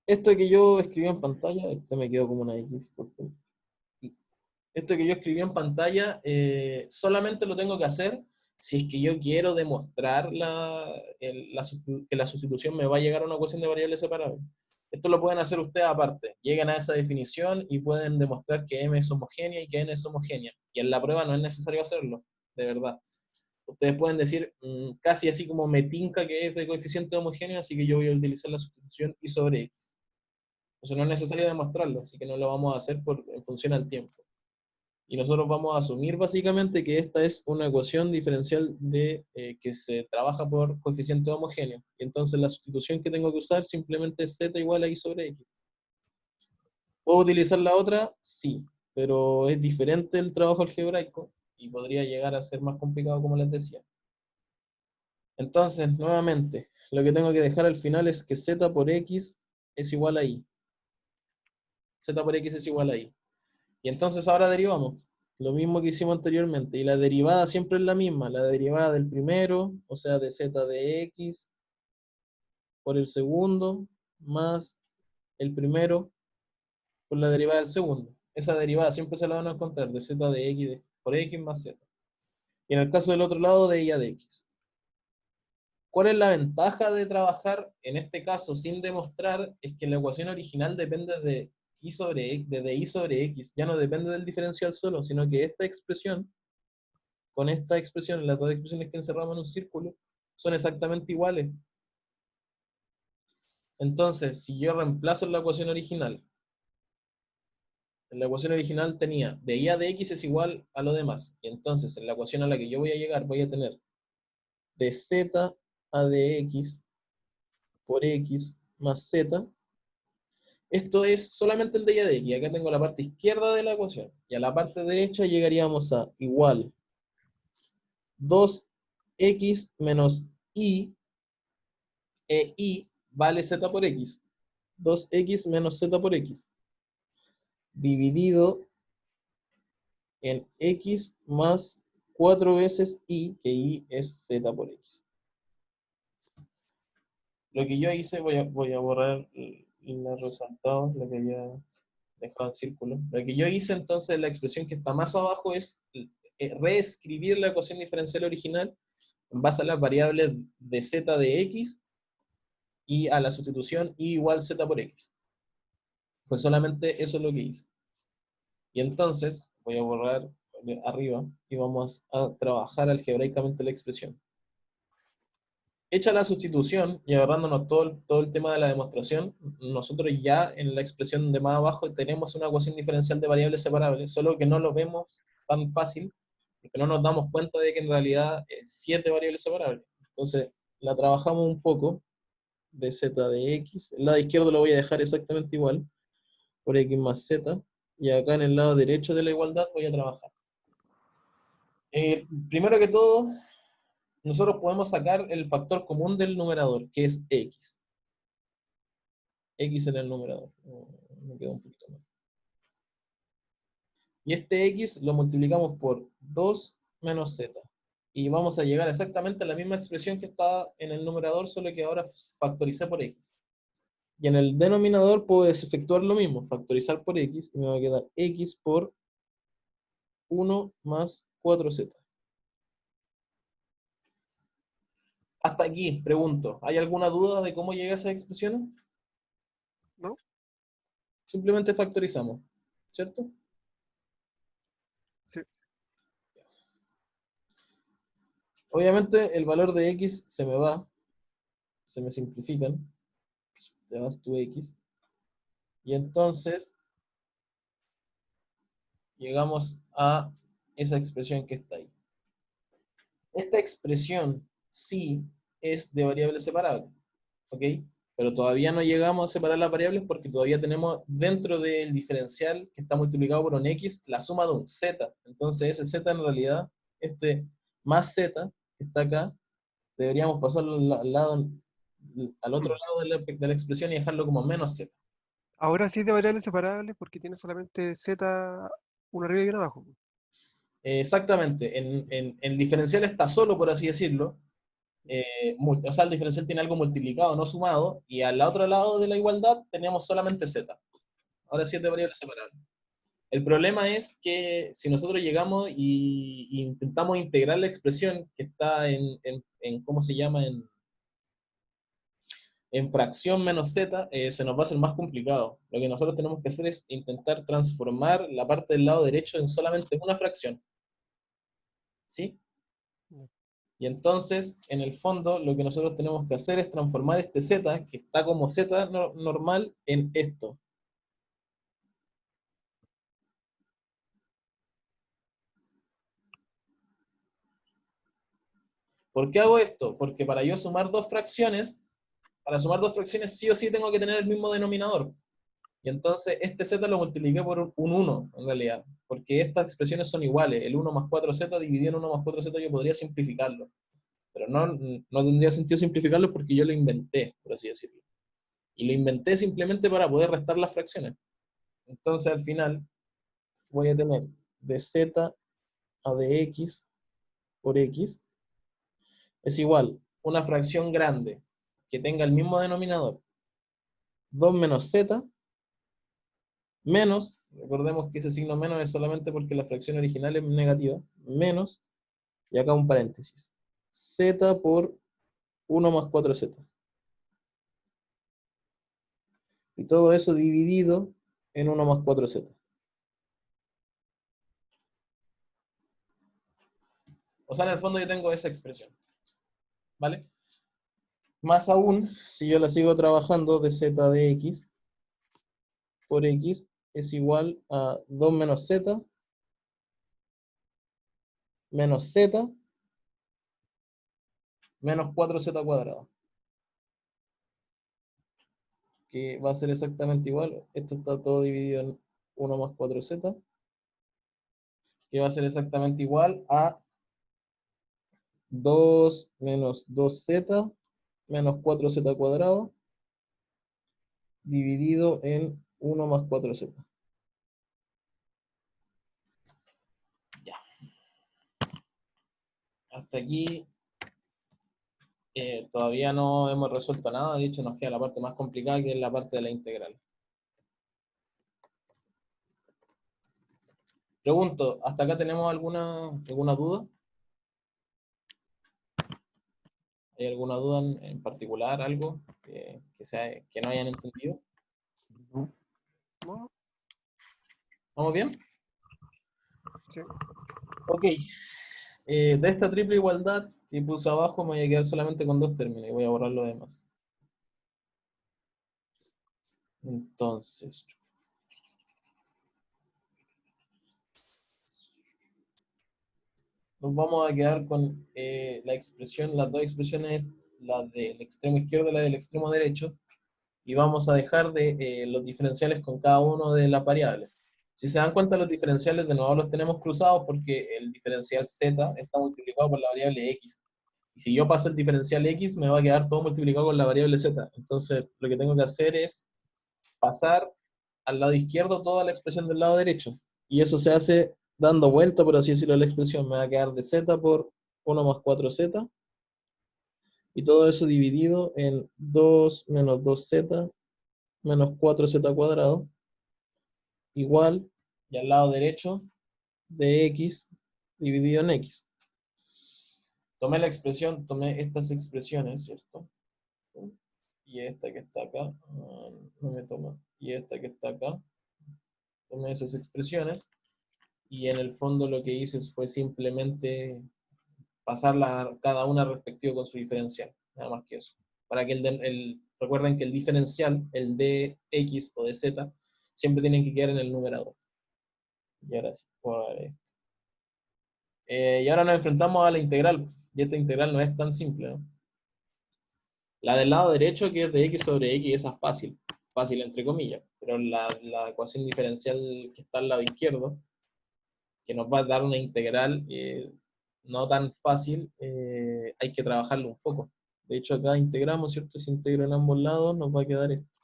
Speaker 1: Esto que yo escribí en pantalla, este me quedó como una X, porque esto que yo escribí en pantalla solamente lo tengo que hacer si es que yo quiero demostrar que la sustitución me va a llegar a una ecuación de variables separables. Esto lo pueden hacer ustedes aparte. Llegan a esa definición y pueden demostrar que M es homogénea y que N es homogénea. Y en la prueba no es necesario hacerlo, de verdad. Ustedes pueden decir casi así como me tinca que es de coeficiente homogéneo, así que yo voy a utilizar la sustitución y sobre X. Eso no es necesario demostrarlo, así que no lo vamos a hacer en función al tiempo. Y nosotros vamos a asumir básicamente que esta es una ecuación diferencial que se trabaja por coeficiente homogéneo. Y entonces la sustitución que tengo que usar simplemente es z igual a i sobre x. ¿Puedo utilizar la otra? Sí, pero es diferente el trabajo algebraico y podría llegar a ser más complicado, como les decía. Entonces, nuevamente, lo que tengo que dejar al final es que z por x es igual a i. Z por x es igual a i. Y entonces ahora derivamos. Lo mismo que hicimos anteriormente. Y la derivada siempre es la misma. La derivada del primero, o sea, de z de x, por el segundo, más el primero por la derivada del segundo. Esa derivada siempre se la van a encontrar de z de x por x más z. Y en el caso del otro lado, de y a de x. ¿Cuál es la ventaja de trabajar en este caso sin demostrar? Es que la ecuación original depende de i sobre x, de i sobre x. Ya no depende del diferencial solo, sino que esta expresión, con esta expresión, las dos expresiones que encerramos en un círculo, son exactamente iguales. Entonces, si yo reemplazo en la ecuación original, en la ecuación original tenía de y a de x es igual a lo demás. Y entonces, en la ecuación a la que yo voy a llegar, voy a tener de z a de x por x más z. Esto es solamente el de y a de x. Acá tengo la parte izquierda de la ecuación. Y a la parte derecha llegaríamos a igual 2x menos i, e i vale z por x. 2x menos z por x. Dividido en x más 4 veces i, que i es z por x. Lo que yo hice, voy a borrar los resultados, lo que había dejado en círculo. Lo que yo hice entonces, la expresión que está más abajo es reescribir la ecuación diferencial original en base a las variables de z de x y a la sustitución i igual z por x. Pues solamente eso es lo que hice. Y entonces, voy a borrar arriba y vamos a trabajar algebraicamente la expresión. Hecha la sustitución y agarrándonos todo el tema de la demostración, nosotros ya en la expresión de más abajo tenemos una ecuación diferencial de variables separables, solo que no lo vemos tan fácil, porque no nos damos cuenta de que en realidad es 7 variables separables. Entonces, la trabajamos un poco, de z de x, el lado izquierdo lo voy a dejar exactamente igual, por x más z, y acá en el lado derecho de la igualdad voy a trabajar. Primero que todo, nosotros podemos sacar el factor común del numerador, que es x. X en el numerador. Me queda un poquito más. Y este x lo multiplicamos por 2 menos z. Y vamos a llegar exactamente a la misma expresión que está en el numerador, solo que ahora factoricé por x. Y en el denominador puedes efectuar lo mismo, factorizar por x, y me va a quedar x por 1 más 4z. Hasta aquí, pregunto, ¿hay alguna duda de cómo llega a esas expresiones?
Speaker 2: ¿No?
Speaker 1: Simplemente factorizamos, ¿cierto?
Speaker 2: Sí.
Speaker 1: Obviamente el valor de x se me va, se me simplifican, te vas tu x, y entonces llegamos a esa expresión que está ahí. Esta expresión sí es de variables separables, ¿ok? Pero todavía no llegamos a separar las variables porque todavía tenemos dentro del diferencial que está multiplicado por un x la suma de un z. Entonces ese z en realidad, este más z que está acá, deberíamos pasarlo al otro lado de la expresión y dejarlo como menos z.
Speaker 2: Ahora sí es de variables separables porque tiene solamente z, uno arriba y uno abajo.
Speaker 1: Exactamente, en el diferencial está solo, por así decirlo. O sea, el diferencial tiene algo multiplicado, no sumado, y al otro lado de la igualdad tenemos solamente z. Ahora 7 variables separables. El problema es que si nosotros llegamos y intentamos integrar la expresión que está en ¿cómo se llama? En fracción menos z, se nos va a hacer más complicado. Lo que nosotros tenemos que hacer es intentar transformar la parte del lado derecho en solamente una fracción. ¿Sí? Y entonces, en el fondo, lo que nosotros tenemos que hacer es transformar este z, que está como z normal, en esto. ¿Por qué hago esto? Porque para yo sumar dos fracciones, sí o sí tengo que tener el mismo denominador. Y entonces este z lo multipliqué por un 1, en realidad, porque estas expresiones son iguales. El 1 más 4z dividido en 1 más 4z yo podría simplificarlo. Pero no tendría sentido simplificarlo porque yo lo inventé, por así decirlo. Y lo inventé simplemente para poder restar las fracciones. Entonces al final voy a tener de z a de x por x es igual una fracción grande que tenga el mismo denominador, 2 menos z, menos, recordemos que ese signo menos es solamente porque la fracción original es negativa, menos, y acá un paréntesis, z por 1 más 4z. Y todo eso dividido en 1 más 4z. O sea, en el fondo yo tengo esa expresión. ¿Vale? Más aún, si yo la sigo trabajando, de z de x por x es igual a 2 menos z menos z menos 4z cuadrado. Que va a ser exactamente igual. Esto está todo dividido en 1 más 4z. Que va a ser exactamente igual a 2 menos 2z menos 4z cuadrado dividido en 1 más 4z. Ya. Hasta aquí todavía no hemos resuelto nada. De hecho, nos queda la parte más complicada, que es la parte de la integral. Pregunto, ¿hasta acá tenemos alguna duda? ¿Hay alguna duda en particular, algo que no hayan entendido?
Speaker 3: No.
Speaker 2: ¿No?
Speaker 1: ¿Vamos bien?
Speaker 2: Sí.
Speaker 1: Ok. De esta triple igualdad que puse abajo me voy a quedar solamente con dos términos y voy a borrar lo demás. Entonces, nos vamos a quedar con la expresión, las dos expresiones, la del extremo izquierdo y la del extremo derecho, y vamos a dejar de los diferenciales con cada uno de las variables. Si se dan cuenta, los diferenciales de nuevo los tenemos cruzados porque el diferencial z está multiplicado por la variable x. Y si yo paso el diferencial x, me va a quedar todo multiplicado con la variable z. Entonces, lo que tengo que hacer es pasar al lado izquierdo toda la expresión del lado derecho. Y eso se hace dando vuelta, por así decirlo, la expresión. Me va a quedar de z por 1 más 4z. Y todo eso dividido en 2 menos 2z menos 4z cuadrado, igual, y al lado derecho, de x dividido en x. Tomé estas expresiones, ¿cierto? Y esta que está acá, no me toma, y esta que está acá, tomé esas expresiones, y en el fondo lo que hice fue simplemente pasarlas cada una respectiva con su diferencial, nada más que eso. Para que recuerden que el diferencial, el de x o de z, siempre tienen que quedar en el numerador. Y ahora sí, por esto. Y ahora nos enfrentamos a la integral, y esta integral no es tan simple, ¿no? La del lado derecho, que es de x sobre x, esa es fácil, fácil entre comillas, pero la ecuación diferencial que está al lado izquierdo, que nos va a dar una integral no tan fácil, hay que trabajarlo un poco. De hecho, acá integramos, ¿cierto? Si integro en ambos lados, nos va a quedar esto.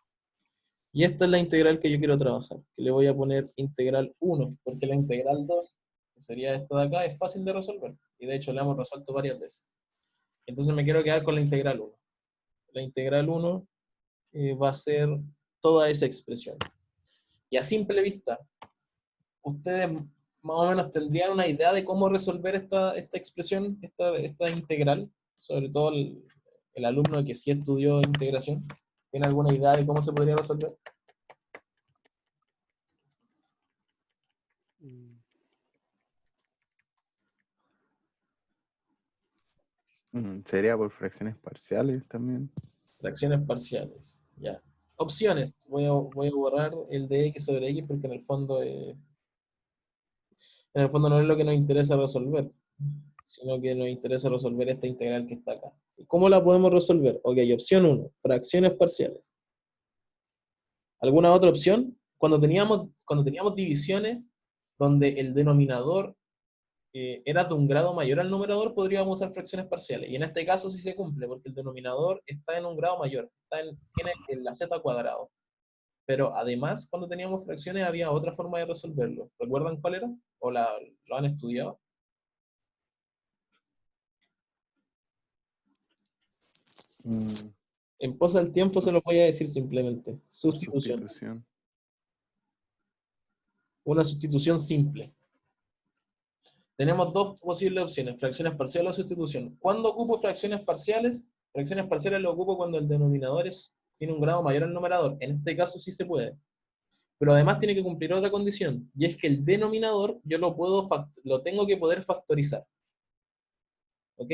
Speaker 1: Y esta es la integral que yo quiero trabajar, que le voy a poner integral 1, porque la integral 2, que sería esto de acá, es fácil de resolver. Y de hecho la hemos resuelto varias veces. Entonces me quiero quedar con la integral 1. La integral 1 va a ser toda esa expresión. Y a simple vista, ustedes más o menos tendrían una idea de cómo resolver esta expresión, esta integral, sobre todo el alumno que sí estudió integración. ¿Tiene alguna idea de cómo se podría resolver?
Speaker 3: Sería por fracciones parciales también.
Speaker 1: Fracciones parciales. Ya. Opciones. Voy a borrar el de x sobre x porque en el fondo no es lo que nos interesa resolver. sino que nos interesa resolver esta integral que está acá. ¿Y cómo la podemos resolver? Ok, opción 1, fracciones parciales. ¿Alguna otra opción? Cuando teníamos divisiones donde el denominador era de un grado mayor al numerador, podríamos usar fracciones parciales. Y en este caso sí se cumple, porque el denominador está en un grado mayor, tiene la z cuadrado. Pero además, cuando teníamos fracciones, había otra forma de resolverlo. ¿Recuerdan cuál era? ¿O lo han estudiado?
Speaker 3: Mm,
Speaker 1: En posa del tiempo se lo voy a decir simplemente. Sustitución.
Speaker 3: Sustitución.
Speaker 1: Una sustitución simple. Tenemos dos posibles opciones, fracciones parciales o sustitución. ¿Cuándo ocupo fracciones parciales? Fracciones parciales lo ocupo cuando el denominador tiene un grado mayor al numerador. En este caso sí se puede. Pero además tiene que cumplir otra condición, y es que el denominador yo lo tengo que poder factorizar. ¿Ok?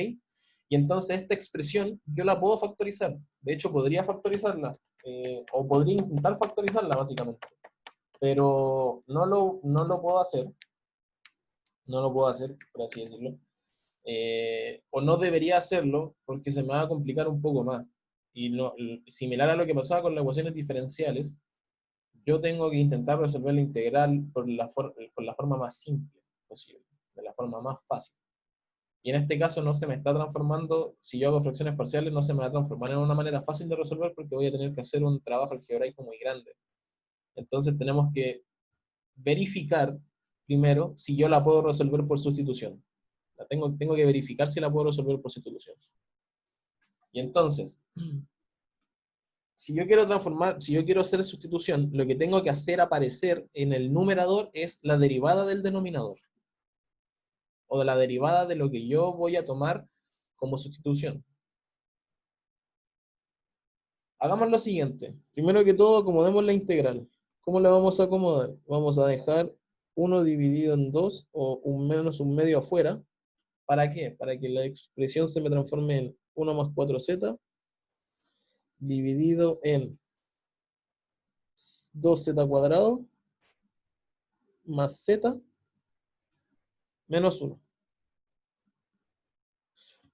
Speaker 1: Y entonces esta expresión yo la puedo factorizar. De hecho, podría factorizarla, o podría intentar factorizarla básicamente. Pero no lo puedo hacer. No lo puedo hacer, por así decirlo. O no debería hacerlo porque se me va a complicar un poco más. Y similar a lo que pasaba con las ecuaciones diferenciales, yo tengo que intentar resolver la integral por la forma más simple posible, de la forma más fácil. Y en este caso no se me está transformando, si yo hago fracciones parciales, no se me va a transformar en una manera fácil de resolver porque voy a tener que hacer un trabajo algebraico muy grande. Entonces tenemos que verificar primero si yo la puedo resolver por sustitución. Tengo que verificar si la puedo resolver por sustitución. Y entonces, si yo quiero hacer sustitución, lo que tengo que hacer aparecer en el numerador es la derivada del denominador. O de la derivada de lo que yo voy a tomar como sustitución. Hagamos lo siguiente. Primero que todo, acomodemos la integral. ¿Cómo la vamos a acomodar? Vamos a dejar 1 dividido en 2 o un menos un medio afuera. ¿Para qué? Para que la expresión se me transforme en 1 más 4z dividido en 2z cuadrado más z menos 1.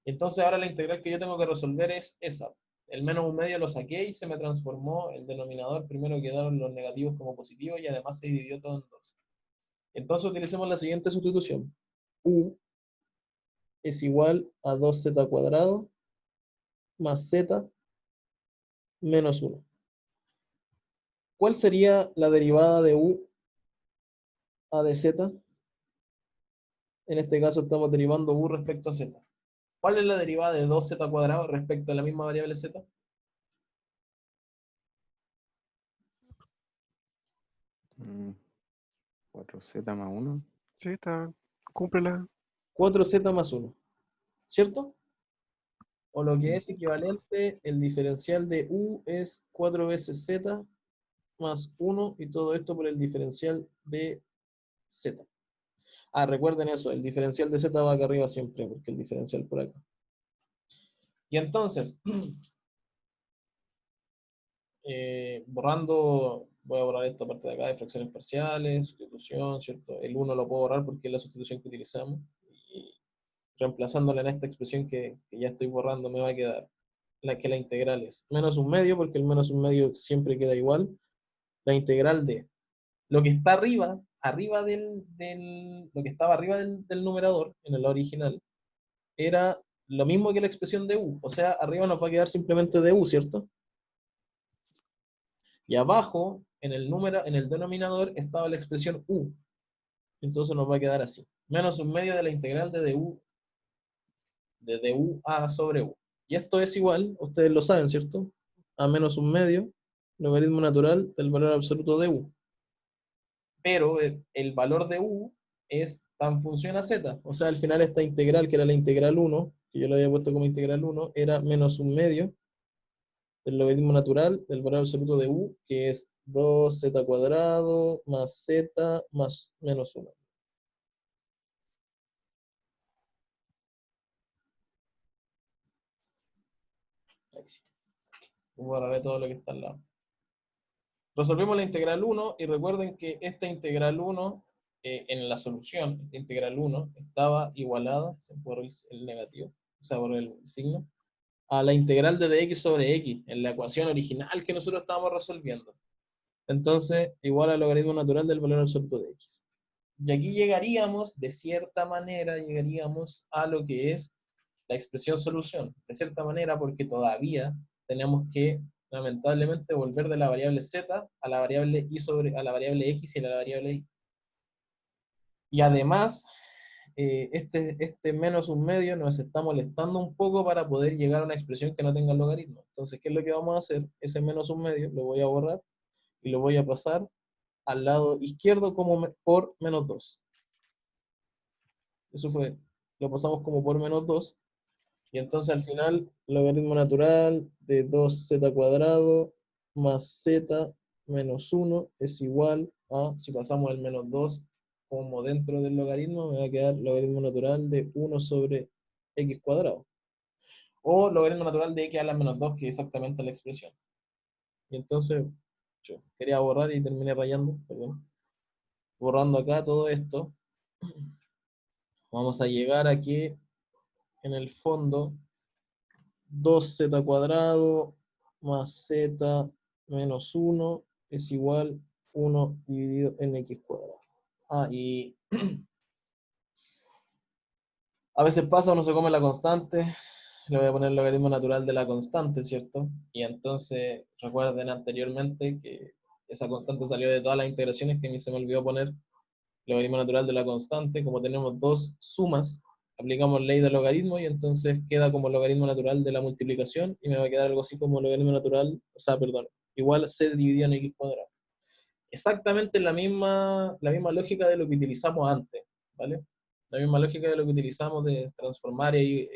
Speaker 1: Entonces ahora la integral que yo tengo que resolver es esa. El menos un medio lo saqué y se me transformó el denominador. Primero quedaron los negativos como positivos y además se dividió todo en 2. Entonces utilicemos la siguiente sustitución. U es igual a 2z cuadrado más z menos 1. ¿Cuál sería la derivada de u a de z? En este caso estamos derivando u respecto a z. ¿Cuál es la derivada de 2z cuadrado respecto a la misma variable z?
Speaker 3: 4z más 1.
Speaker 2: Sí, cúmplela.
Speaker 1: 4z más 1. ¿Cierto? O lo que es equivalente, el diferencial de u es 4 veces z más 1 y todo esto por el diferencial de z. Ah, recuerden eso, el diferencial de z va acá arriba siempre, porque el diferencial por acá. Y entonces, voy a borrar esta parte de acá de fracciones parciales, sustitución, ¿cierto? El 1 lo puedo borrar porque es la sustitución que utilizamos. Y reemplazándola en esta expresión que ya estoy borrando, me va a quedar la integral es menos un medio, porque el menos un medio siempre queda igual. La integral de lo que está arriba lo que estaba arriba del numerador, en el original, era lo mismo que la expresión de u. O sea, arriba nos va a quedar simplemente de u, ¿cierto? Y abajo, en el denominador, estaba la expresión u. Entonces nos va a quedar así. Menos un medio de la integral de du a sobre u. Y esto es igual, ustedes lo saben, ¿cierto? A menos un medio, logaritmo natural del valor absoluto de u. Pero el valor de u es tan función a z. O sea, al final esta integral, que era la integral 1, que yo le había puesto como integral 1, era menos un medio del logaritmo natural del valor absoluto de u, que es 2z cuadrado más z más menos 1. Ahí sí. Borraré todo lo que está al lado. Resolvimos la integral 1 y recuerden que esta integral 1 en la solución, esta integral 1, estaba igualada por el negativo, o sea, por el signo, a la integral de dx sobre x, en la ecuación original que nosotros estábamos resolviendo. Entonces, igual al logaritmo natural del valor absoluto de x. Y aquí llegaríamos, de cierta manera, llegaríamos a lo que es la expresión solución. De cierta manera, porque todavía tenemos que, lamentablemente, volver de la variable z a la variable a la variable x y a la variable y. Y además, este menos un medio nos está molestando un poco para poder llegar a una expresión que no tenga logaritmo. Entonces, ¿qué es lo que vamos a hacer? Ese menos un medio lo voy a borrar y lo voy a pasar al lado izquierdo como por menos 2. Eso fue, lo pasamos como por menos 2. Y entonces al final, logaritmo natural de 2z cuadrado más z menos 1 es igual a, si pasamos el menos 2 como dentro del logaritmo, me va a quedar logaritmo natural de 1 sobre x cuadrado. O logaritmo natural de x a la menos 2, que es exactamente la expresión. Y entonces, yo quería borrar y terminé rayando, perdón. Borrando acá todo esto, vamos a llegar aquí, en el fondo, 2z cuadrado más z menos 1 es igual 1 dividido en x cuadrado. Ah, y a veces pasa, uno se come la constante, le voy a poner el logaritmo natural de la constante, ¿cierto? Y entonces recuerden anteriormente que esa constante salió de todas las integraciones, que a mí se me olvidó poner logaritmo natural de la constante. Como tenemos dos sumas, aplicamos ley de logaritmo y entonces queda como logaritmo natural de la multiplicación y me va a quedar algo así como logaritmo natural, o sea, perdón, igual c dividido en x cuadrado. Exactamente la misma lógica de lo que utilizamos antes, ¿vale? La misma lógica de lo que utilizamos de transformar y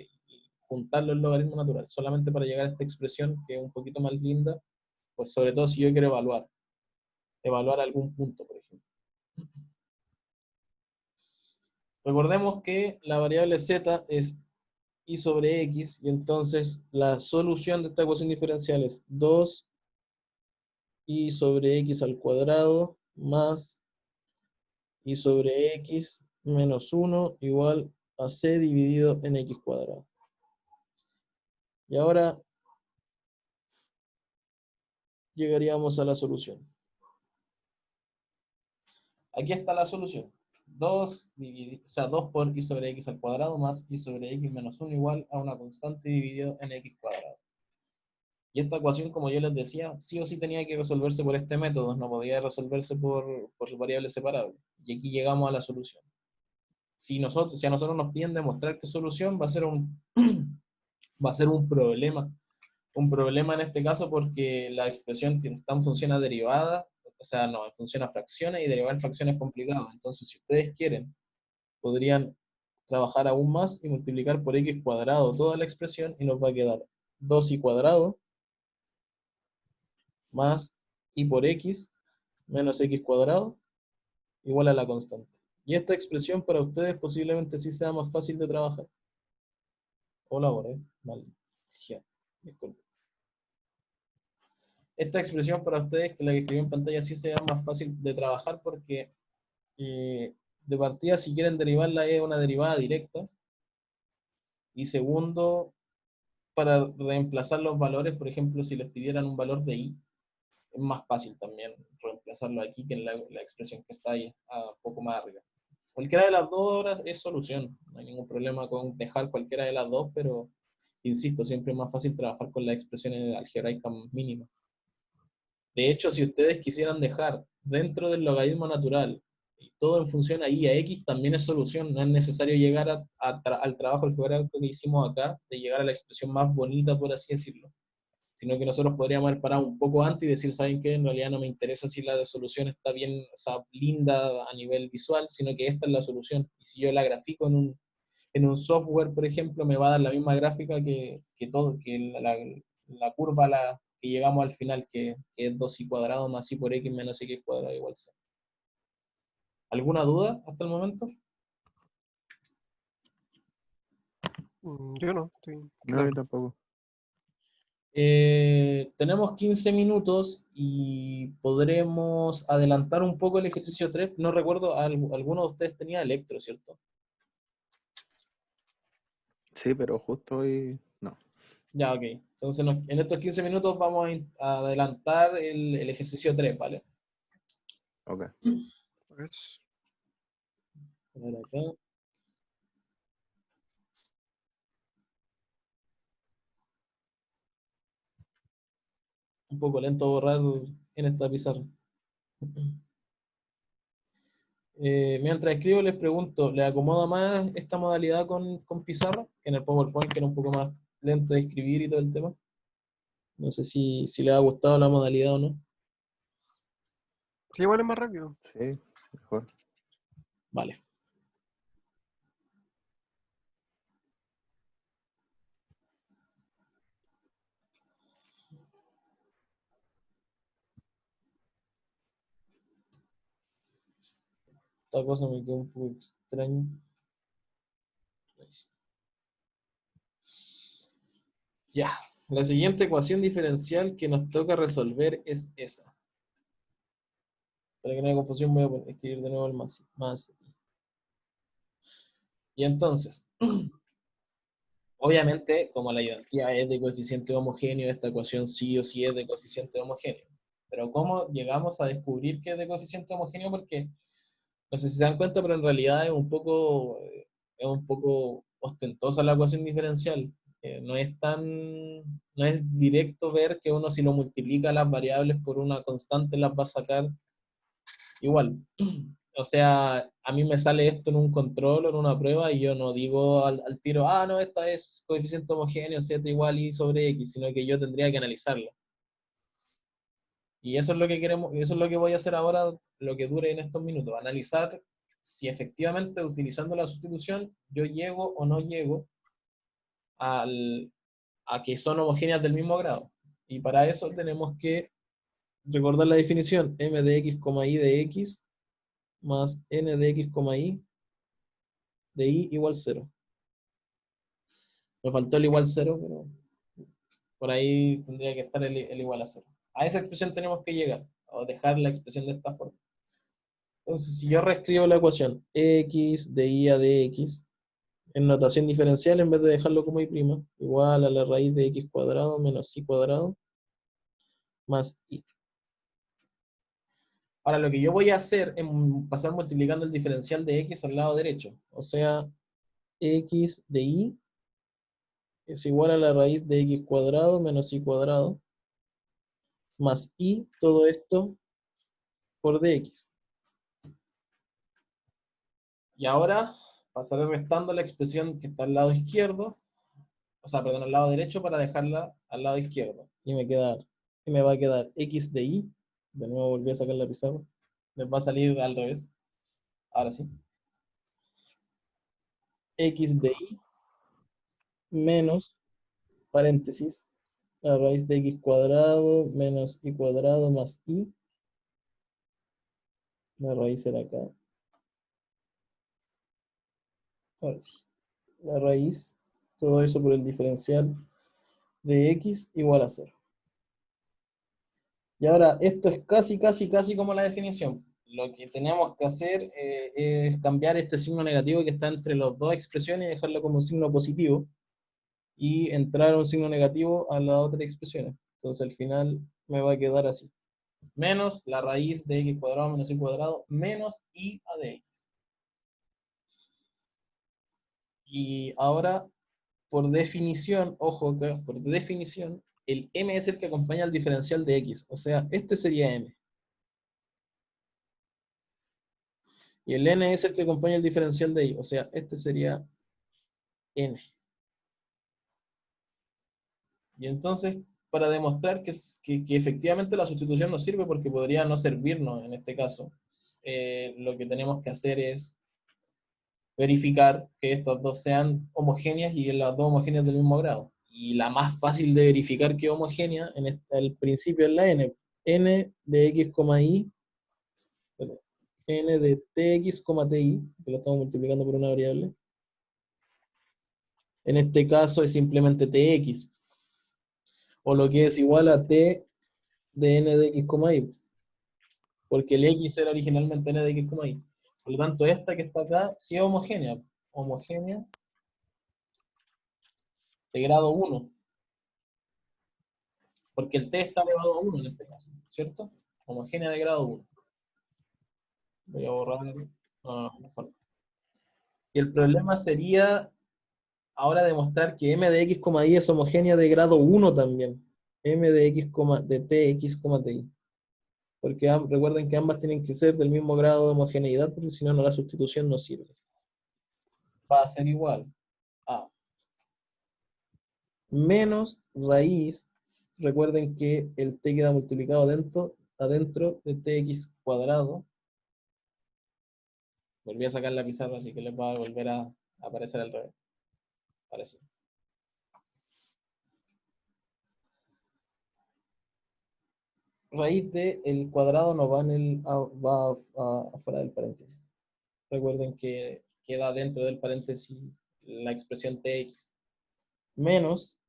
Speaker 1: juntarlo en logaritmo natural, solamente para llegar a esta expresión que es un poquito más linda, pues sobre todo si yo quiero evaluar algún punto, por ejemplo. Recordemos que la variable z es y sobre x, y entonces la solución de esta ecuación diferencial es 2 y sobre x al cuadrado más y sobre x menos 1 igual a c dividido en x cuadrado. Y ahora llegaríamos a la solución. Aquí está la solución. 2 por y sobre x al cuadrado más y sobre x menos 1 igual a una constante dividido en x cuadrado. Y esta ecuación, como yo les decía, sí o sí tenía que resolverse por este método, no podía resolverse por variables separables. Y aquí llegamos a la solución. Si a nosotros nos piden demostrar qué solución, va a ser va a ser un problema. Un problema en este caso porque la expresión está en función a derivada, o sea, no, en función a fracciones, y derivar fracciones es complicado. Entonces, si ustedes quieren, podrían trabajar aún más y multiplicar por x cuadrado toda la expresión y nos va a quedar 2y cuadrado más y por x menos x cuadrado igual a la constante. Y esta expresión para ustedes posiblemente sí sea más fácil de trabajar. O la borré, maldición, disculpen. Esta expresión para ustedes, que la que escribí en pantalla, sí sea más fácil de trabajar porque de partida, si quieren derivarla, es una derivada directa. Y segundo, para reemplazar los valores, por ejemplo, si les pidieran un valor de y, es más fácil también reemplazarlo aquí que en la expresión que está ahí, a poco más arriba. Cualquiera de las dos horas es solución, no hay ningún problema con dejar cualquiera de las dos, pero insisto, siempre es más fácil trabajar con las expresiones algebraicas mínimas. De hecho, si ustedes quisieran dejar dentro del logaritmo natural y todo en función a y a x, también es solución, no es necesario llegar al trabajo algebraico que hicimos acá, de llegar a la expresión más bonita, por así decirlo, sino que nosotros podríamos haber parado un poco antes y decir, ¿saben qué? En realidad no me interesa si la de solución está bien, o sea, linda a nivel visual, sino que esta es la solución. Y si yo la grafico en un software, por ejemplo, me va a dar la misma gráfica que la curva que llegamos al final, que es 2y cuadrado más y por x menos x cuadrado igual c. ¿Alguna duda hasta el momento?
Speaker 2: Yo no, estoy
Speaker 3: No, yo
Speaker 2: claro.
Speaker 3: tampoco.
Speaker 1: Tenemos 15 minutos y podremos adelantar un poco el ejercicio 3. No recuerdo, alguno de ustedes tenía electro, ¿cierto?
Speaker 3: Sí, pero justo hoy no.
Speaker 1: Ya, ok. Entonces en estos 15 minutos vamos a adelantar el ejercicio 3, ¿vale?
Speaker 3: Ok.
Speaker 2: Pues,
Speaker 1: A ver acá. Un poco lento borrar en esta pizarra. Mientras escribo les pregunto, ¿les acomoda más esta modalidad con pizarra? Que en el PowerPoint, que era un poco más lento de escribir y todo el tema. No sé si les ha gustado la modalidad o no.
Speaker 2: sí, igual es más rápido.
Speaker 3: Sí, mejor.
Speaker 1: Vale. Esta cosa me quedó un poco extraña. Ahí sí. Ya. La siguiente ecuación diferencial que nos toca resolver es esa. Para que no haya confusión voy a escribir de nuevo el más. Y entonces, obviamente, como la identidad es de coeficiente homogéneo, esta ecuación sí o sí es de coeficiente homogéneo. Pero ¿cómo llegamos a descubrir que es de coeficiente homogéneo? Porque, no sé si se dan cuenta, pero en realidad es un poco ostentosa la ecuación diferencial. No es directo ver que uno si lo multiplica las variables por una constante las va a sacar igual. O sea, a mí me sale esto en un control o en una prueba y yo no digo al tiro, ah, no, esta es coeficiente homogéneo, z igual y sobre x, sino que yo tendría que analizarla. Y eso es lo que queremos, y eso es lo que voy a hacer ahora, lo que dure en estos minutos, analizar si efectivamente utilizando la sustitución yo llego o no llego al, a que son homogéneas del mismo grado. Y para eso tenemos que recordar la definición, m de x, y de x más n de x, y de y igual 0. Me faltó el igual 0, pero por ahí tendría que estar el igual a 0. A esa expresión tenemos que llegar, o dejar la expresión de esta forma. Entonces, si yo reescribo la ecuación x de y a de x en notación diferencial, en vez de dejarlo como y', igual a la raíz de x cuadrado menos y cuadrado más y. Ahora, lo que yo voy a hacer es pasar multiplicando el diferencial de x al lado derecho. O sea, x de y es igual a la raíz de x cuadrado menos y cuadrado más y, todo esto por dx. Y ahora pasaré restando la expresión que está al lado izquierdo, o sea, perdón, al lado derecho para dejarla al lado izquierdo. Y me va a quedar x de y, de nuevo volví a sacar la pizarra, me va a salir al revés, ahora sí, x de y menos, paréntesis, la raíz de x cuadrado menos y cuadrado más y, la raíz será acá, ahora sí, la raíz, todo eso por el diferencial de x igual a 0. Y ahora, esto es casi como la definición. Lo que tenemos que hacer es cambiar este signo negativo que está entre las dos expresiones y dejarlo como un signo positivo y entrar un signo negativo a las otras expresiones. Entonces al final me va a quedar así. Menos la raíz de x cuadrado menos y cuadrado menos y a de x. Y ahora, por definición, ojo acá, por definición, el m es el que acompaña al diferencial de x. O sea, este sería m. Y el n es el que acompaña el diferencial de y. O sea, este sería n. Y entonces, para demostrar que efectivamente la sustitución nos sirve, porque podría no servirnos en este caso, lo que tenemos que hacer es verificar que estas dos sean homogéneas y las dos homogéneas del mismo grado. Y la más fácil de verificar que es homogénea, el principio es la n. N de x, y, n de tx, ti, que lo estamos multiplicando por una variable. En este caso es simplemente tx. O lo que es igual a t de n de x, y. Porque el x era originalmente n de x, y. Por lo tanto, esta que está acá sí es homogénea. Homogénea de grado 1. Porque el t está elevado a 1 en este caso, ¿cierto? Homogénea de grado 1. Voy a borrar. Mejor no. Y el problema sería ahora demostrar que m de x, y es homogénea de grado 1 también. M de x, de t, x, ti. Porque recuerden que ambas tienen que ser del mismo grado de homogeneidad, porque si no, la sustitución no sirve. Va a ser igual a menos raíz. Recuerden que el t queda multiplicado adentro de tx cuadrado. Volví a sacar la pizarra, así que les va a volver a aparecer al revés. Parece. Raíz de el cuadrado no va va afuera del paréntesis. Recuerden que queda dentro del paréntesis la expresión tx menos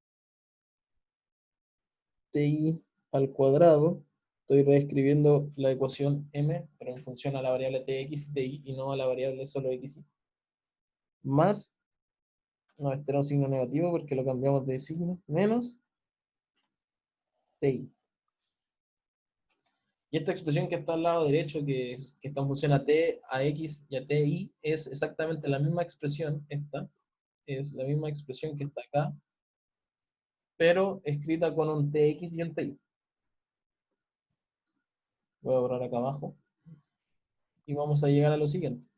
Speaker 1: ti al cuadrado. Estoy reescribiendo la ecuación m, pero en función a la variable tx y ti y no a la variable solo x. Más, no, este era un signo negativo porque lo cambiamos de signo, menos ti. Y esta expresión que está al lado derecho, que está en función a t, a x y a ti, es exactamente la misma expresión, esta, es la misma expresión que está acá, pero escrita con un tx y un ti. Voy a borrar acá abajo. Y vamos a llegar a lo siguiente.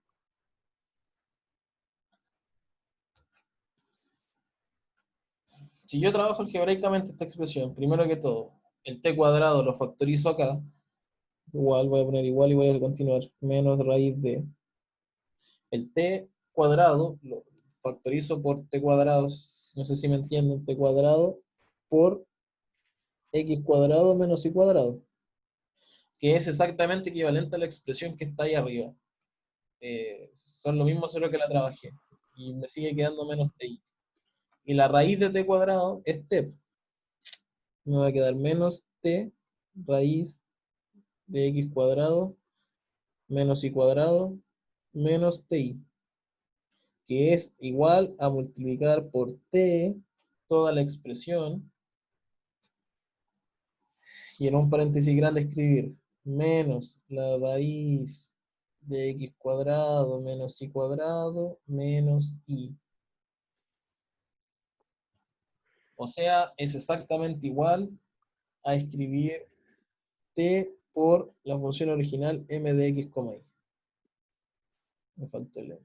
Speaker 1: Si yo trabajo algebraicamente esta expresión, primero que todo, el t cuadrado lo factorizo acá, igual, voy a poner igual y voy a continuar, menos raíz de el t cuadrado, lo factorizo por t cuadrado, no sé si me entienden, t cuadrado por x cuadrado menos y cuadrado, que es exactamente equivalente a la expresión que está ahí arriba. Son lo mismo, solo que la trabajé, y me sigue quedando menos ti. Y la raíz de t cuadrado es t. Me va a quedar menos t raíz de x cuadrado menos y cuadrado menos ti, que es igual a multiplicar por t toda la expresión y en un paréntesis grande escribir menos la raíz de x cuadrado menos y cuadrado menos i. O sea, es exactamente igual a escribir t por la función original m de x, y. Me faltó el m.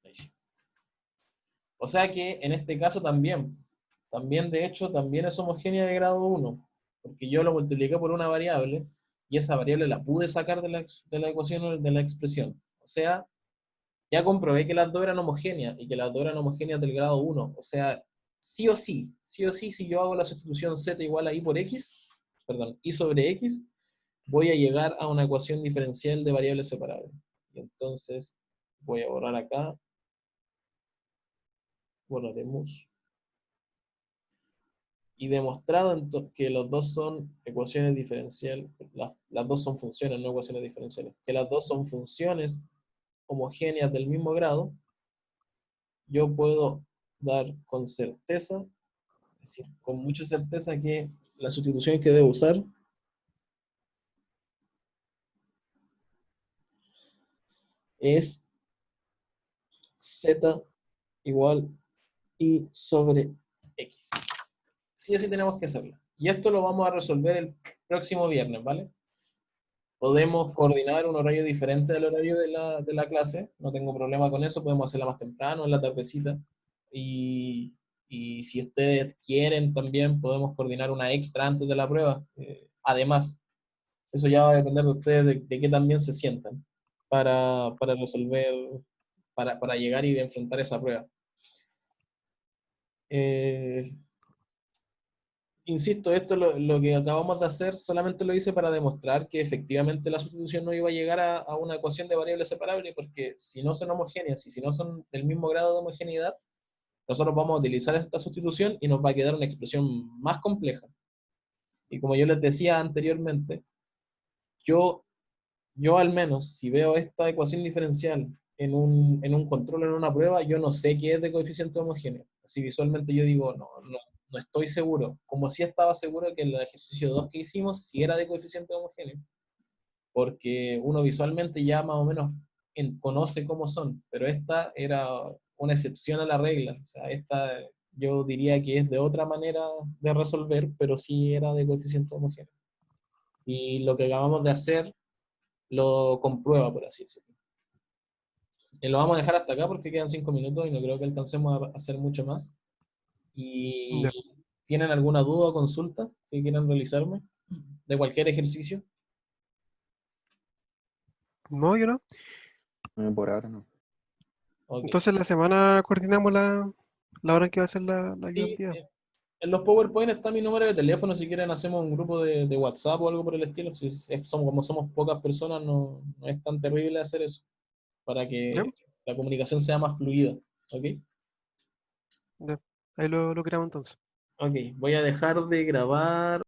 Speaker 1: Ahí sí. O sea que en este caso también de hecho, también es homogénea de grado 1, porque yo lo multipliqué por una variable y esa variable la pude sacar de la ecuación de la expresión. O sea, ya comprobé que las dos eran homogéneas y que las dos eran homogéneas del grado 1. O sea, sí o sí, si yo hago la sustitución z igual a i por x, perdón, i sobre x, voy a llegar a una ecuación diferencial de variables separables. Y entonces voy a borrar acá, borraremos. Y demostrado que los dos son ecuaciones diferenciales, las dos son funciones, no ecuaciones diferenciales, que las dos son funciones homogéneas del mismo grado, yo puedo dar con certeza, es decir, con mucha certeza que la sustitución que debo usar es z igual i sobre x. Sí o sí tenemos que hacerlo. Y esto lo vamos a resolver el próximo viernes, ¿vale? Podemos coordinar un horario diferente del horario de la clase, no tengo problema con eso, podemos hacerla más temprano, en la tardecita. Y si ustedes quieren también podemos coordinar una extra antes de la prueba. Además, eso ya va a depender de ustedes de qué también se sientan para resolver, para llegar y enfrentar esa prueba. Insisto, esto lo que acabamos de hacer solamente lo hice para demostrar que efectivamente la sustitución no iba a llegar a una ecuación de variables separables, porque si no son homogéneas y si no son del mismo grado de homogeneidad, nosotros vamos a utilizar esta sustitución y nos va a quedar una expresión más compleja. Y como yo les decía anteriormente, yo al menos, si veo esta ecuación diferencial en un control, en una prueba, yo no sé qué es de coeficiente homogéneo. Así visualmente yo digo, no estoy seguro. Como si estaba seguro que el ejercicio 2 que hicimos sí era de coeficiente homogéneo, porque uno visualmente ya más o menos conoce cómo son, pero esta era una excepción a la regla. O sea, esta yo diría que es de otra manera de resolver, pero sí era de coeficiente homogéneo. Y lo que acabamos de hacer lo comprueba, por así decirlo. Lo vamos a dejar hasta acá porque quedan 5 minutos y no creo que alcancemos a hacer mucho más. ¿Y
Speaker 2: Ya.
Speaker 1: tienen alguna duda o consulta que quieran realizarme de cualquier ejercicio?
Speaker 2: No, yo no.
Speaker 3: Por ahora no.
Speaker 1: Ok.
Speaker 2: Entonces la semana coordinamos la hora en que va a ser la
Speaker 1: Sí,
Speaker 2: ayudantía.
Speaker 1: en los PowerPoint está mi número de teléfono, si quieren hacemos un grupo de WhatsApp o algo por el estilo. Si somos, como somos pocas personas, no es tan terrible hacer eso, para
Speaker 2: ¿Ya?
Speaker 1: que la comunicación sea más fluida. ¿Ok?
Speaker 2: Ya. Ahí lo creamos entonces.
Speaker 1: Ok, voy a dejar de grabar